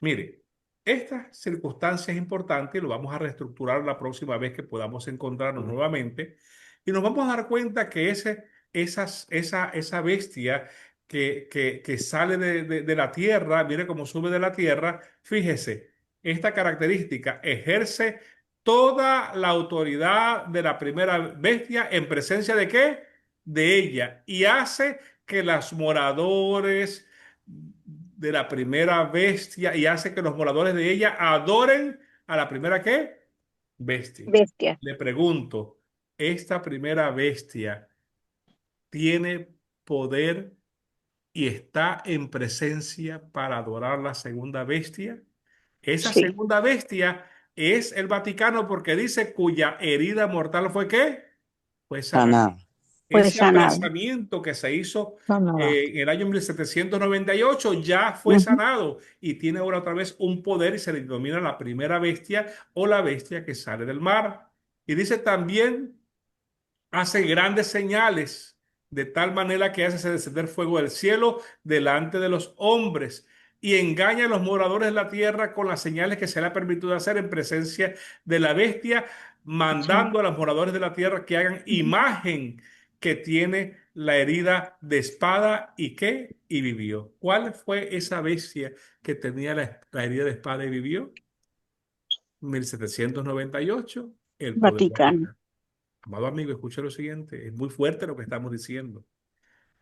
Mire, esta circunstancia es importante y lo vamos a reestructurar la próxima vez que podamos encontrarnos nuevamente y nos vamos a dar cuenta que esa bestia que sale de la tierra, mire cómo sube de la tierra, fíjese, esta característica ejerce toda la autoridad de la primera bestia en presencia de ¿qué? De ella y hace que los moradores de la primera bestia y hace que los moradores de ella adoren a la primera ¿qué? Bestia. Bestia. Le pregunto, ¿esta primera bestia tiene poder y está en presencia para adorar la segunda bestia? Esa Sí. segunda bestia es el Vaticano porque dice cuya herida mortal fue ¿qué? Fue sanada. Sana. Fue Ese sanado. aplazamiento que se hizo Sanada. en el año 1798 ya fue Ujú. sanado y tiene ahora otra vez un poder y se le denomina la primera bestia o la bestia que sale del mar. Y dice también hace grandes señales, de tal manera que hace descender fuego del cielo delante de los hombres y engaña a los moradores de la tierra con las señales que se le ha permitido hacer en presencia de la bestia, mandando a los moradores de la tierra que hagan imagen que tiene la herida de espada y qué, y vivió. ¿Cuál fue esa bestia que tenía la herida de espada y vivió? 1798, el poder Vaticano. Vaticano. Amado amigo, escucha lo siguiente, es muy fuerte lo que estamos diciendo.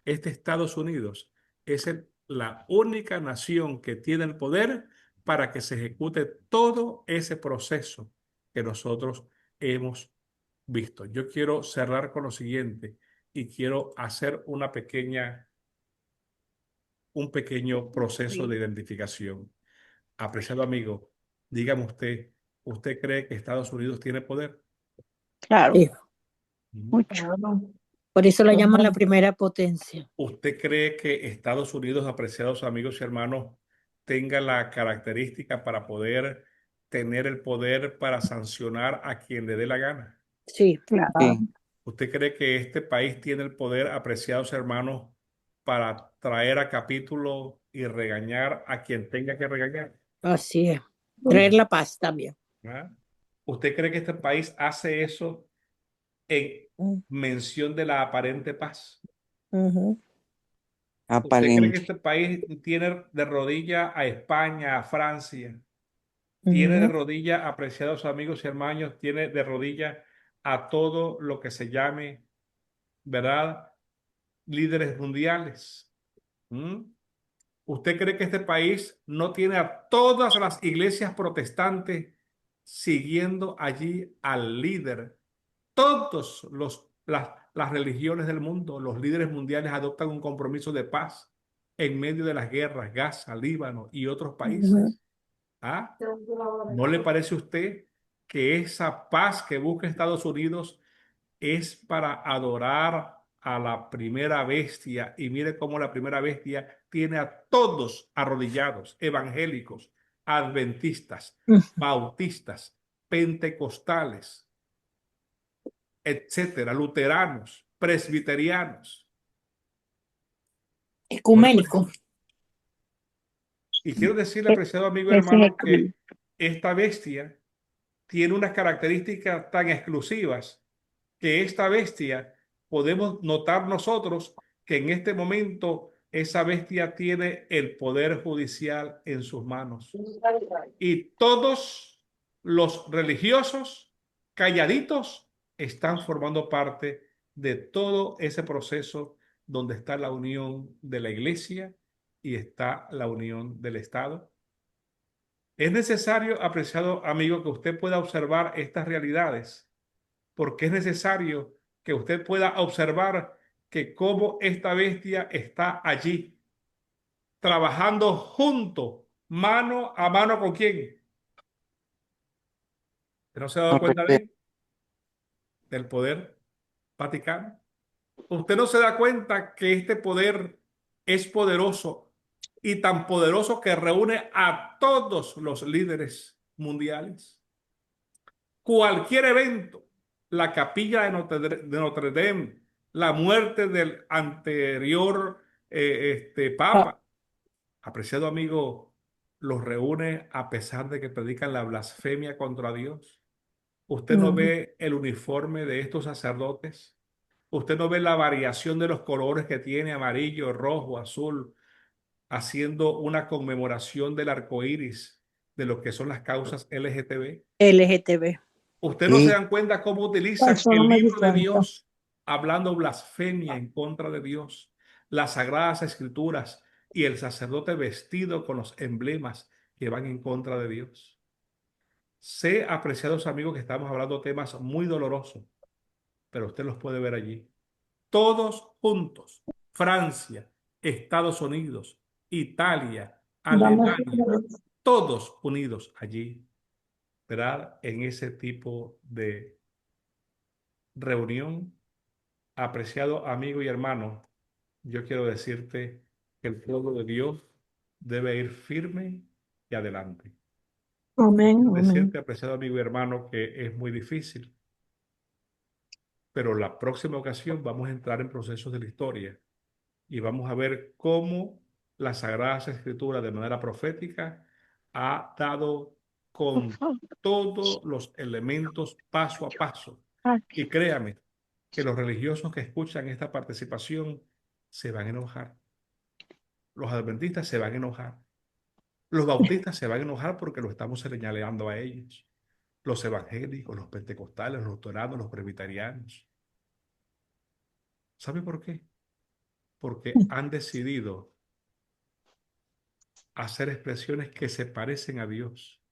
Este Estados Unidos es la única nación que tiene el poder para que se ejecute todo ese proceso que nosotros hemos visto. Yo quiero cerrar con lo siguiente y quiero hacer un pequeño proceso de identificación. Apreciado amigo, dígame usted, ¿usted cree que Estados Unidos tiene poder? Claro. Sí. Mucho. Claro. Por eso la llaman la primera potencia. ¿Usted cree que Estados Unidos, apreciados amigos y hermanos, tenga la característica para poder tener el poder para sancionar a quien le dé la gana? Sí. Claro. Sí. ¿Usted cree que este país tiene el poder, apreciados hermanos, para traer a capítulo y regañar a quien tenga que regañar? Así es. Traer la paz también. ¿Ah? ¿Usted cree que este país hace eso en Mm, mención de la aparente paz? ujú, ¿Usted cree que Aparente. este país tiene de rodilla a España, a Francia? Tiene de ujú, rodilla, apreciados amigos y hermanos, tiene de rodilla a todo lo que se llame, ¿verdad? Líderes mundiales. ¿Mm? ¿Usted cree que este país no tiene a todas las iglesias protestantes siguiendo allí al líder? Todos las religiones del mundo, los líderes mundiales adoptan un compromiso de paz en medio de las guerras, Gaza, Líbano y otros ujú. países. ¿Ah? ¿No le parece a usted que esa paz que busca Estados Unidos es para adorar a la primera bestia? Y mire cómo la primera bestia tiene a todos arrodillados, evangélicos, adventistas, bautistas, pentecostales, etcétera, luteranos, presbiterianos. ¿No le parece? Ecuménico. Y quiero decirle, E- apreciado amigo y Ese es hermano, el que camino. esta bestia tiene unas características tan exclusivas que esta bestia podemos notar nosotros que en este momento esa bestia tiene el poder judicial en sus manos. Y todos los religiosos calladitos están formando parte de todo ese proceso donde está la unión de la iglesia y está la unión del Estado. Es necesario, apreciado amigo, que usted pueda observar estas realidades, porque es necesario que usted pueda observar que cómo esta bestia está allí, trabajando junto, mano a mano con quién. ¿Usted no se ha dado cuenta de ello? Del poder Vaticano. Usted no se da cuenta que este poder es poderoso y tan poderoso que reúne a todos los líderes mundiales. Cualquier evento, la capilla de Notre Dame, la muerte del anterior Ah, papa, apreciado amigo, los reúne a pesar de que predican la blasfemia contra Dios. Usted no ujú. ve el uniforme de estos sacerdotes. Usted no ve la variación de los colores que tiene, amarillo, rojo, azul, haciendo una conmemoración del arco iris de lo que son las causas LGTB. LGTB. Usted no se Sí. dan cuenta cómo utilizan Eso no el me di libro de cuenta. Dios, hablando blasfemia en contra de Dios, las sagradas escrituras, y el sacerdote vestido con los emblemas que van en contra de Dios. Sé, apreciados amigos, que estamos hablando de temas muy dolorosos, pero usted los puede ver allí. Todos juntos, Francia, Estados Unidos, Italia, Alemania, todos unidos allí, ¿verdad? En ese tipo de reunión. Apreciado amigo y hermano, yo quiero decirte que el pueblo de Dios debe ir firme y adelante. Amén, Quiero amén. decirte, apreciado amigo y hermano, que es muy difícil, pero la próxima ocasión vamos a entrar en procesos de la historia y vamos a ver cómo las Sagradas Escrituras de manera profética ha dado con todos los elementos paso a paso. Y créame que los religiosos que escuchan esta participación se van a enojar. Los adventistas se van a enojar. Los bautistas se van a enojar porque lo estamos señalando a ellos. Los evangélicos, los pentecostales, los luteranos, los presbiterianos. ¿Sabe por qué? Porque han decidido hacer expresiones que se parecen a Dios,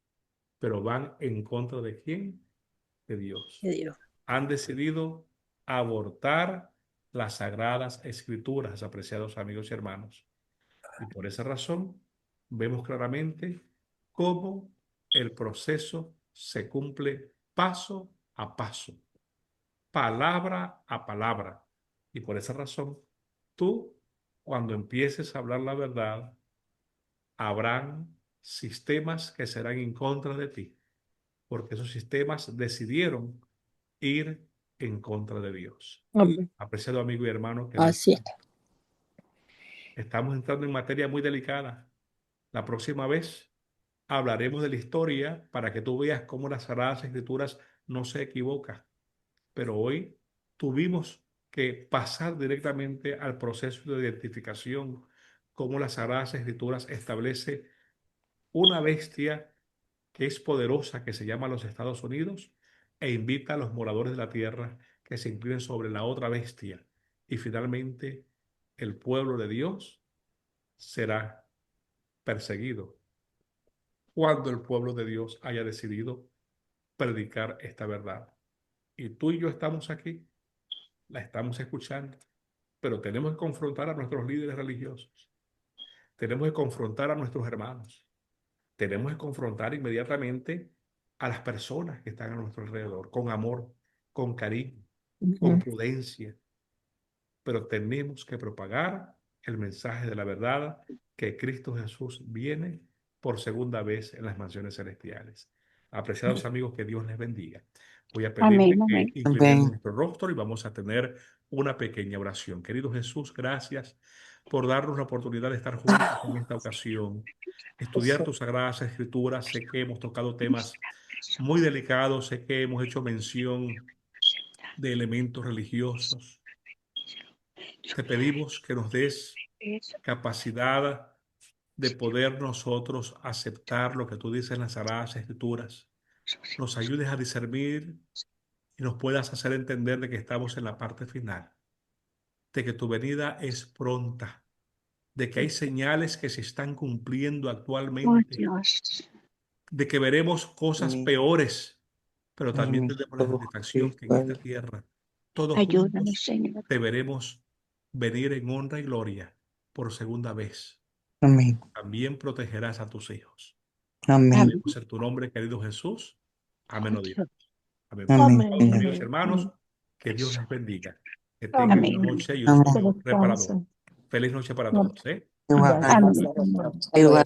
pero van en contra ¿de quién? De Dios. de Dios. Han decidido abortar las sagradas escrituras, apreciados amigos y hermanos. Y por esa razón vemos claramente cómo el proceso se cumple paso a paso, palabra a palabra. Y por esa razón, tú, cuando empieces a hablar la verdad, habrán sistemas que serán en contra de ti, porque esos sistemas decidieron ir en contra de Dios. Amén. Apreciado amigo y hermano, que Así es. estamos entrando en materia muy delicada. La próxima vez hablaremos de la historia para que tú veas cómo las Sagradas Escrituras no se equivocan. Pero hoy tuvimos que pasar directamente al proceso de identificación, cómo las Sagradas Escrituras establece una bestia que es poderosa, que se llama los Estados Unidos, e invita a los moradores de la tierra que se inclinen sobre la otra bestia. Y finalmente el pueblo de Dios será perseguido cuando el pueblo de Dios haya decidido predicar esta verdad. Y tú y yo estamos aquí, la estamos escuchando, pero tenemos que confrontar a nuestros líderes religiosos, tenemos que confrontar a nuestros hermanos, tenemos que confrontar inmediatamente a las personas que están a nuestro alrededor, con amor, con cariño, con prudencia, pero tenemos que propagar el mensaje de la verdad que Cristo Jesús viene por segunda vez en las mansiones celestiales. Apreciados amigos, que Dios les bendiga. Voy a pedirle Amén, que amén. inclinemos Amén. nuestro rostro y vamos a tener una pequeña oración. Querido Jesús, gracias por darnos la oportunidad de estar juntos en esta ocasión, estudiar tus sagradas escrituras. Sé que hemos tocado temas muy delicados, sé que hemos hecho mención de elementos religiosos. Te pedimos que nos des capacidad de poder nosotros aceptar lo que tú dices en las Sagradas Escrituras. Nos ayudes a discernir y nos puedas hacer entender de que estamos en la parte final, de que tu venida es pronta, de que hay señales que se están cumpliendo Oh, actualmente, Dios. de que veremos cosas Amén. peores, pero también Amén. tendremos la Oh, satisfacción que en esta Padre. tierra todos Ayúdanos, juntos Señor. te veremos venir en honra y gloria por segunda vez. Amén. También protegerás a tus hijos. Amén. Amén. Pedimos en tu nombre, querido Jesús. Amén, oh Dios. Amén. Amén, Amados Señor. amigos y hermanos, que Dios les bendiga. Que tengan Amén. una Amén. noche y un Amén. sueño reparador. Feliz noche para todos, ¿eh? Igual. Amén. Igual.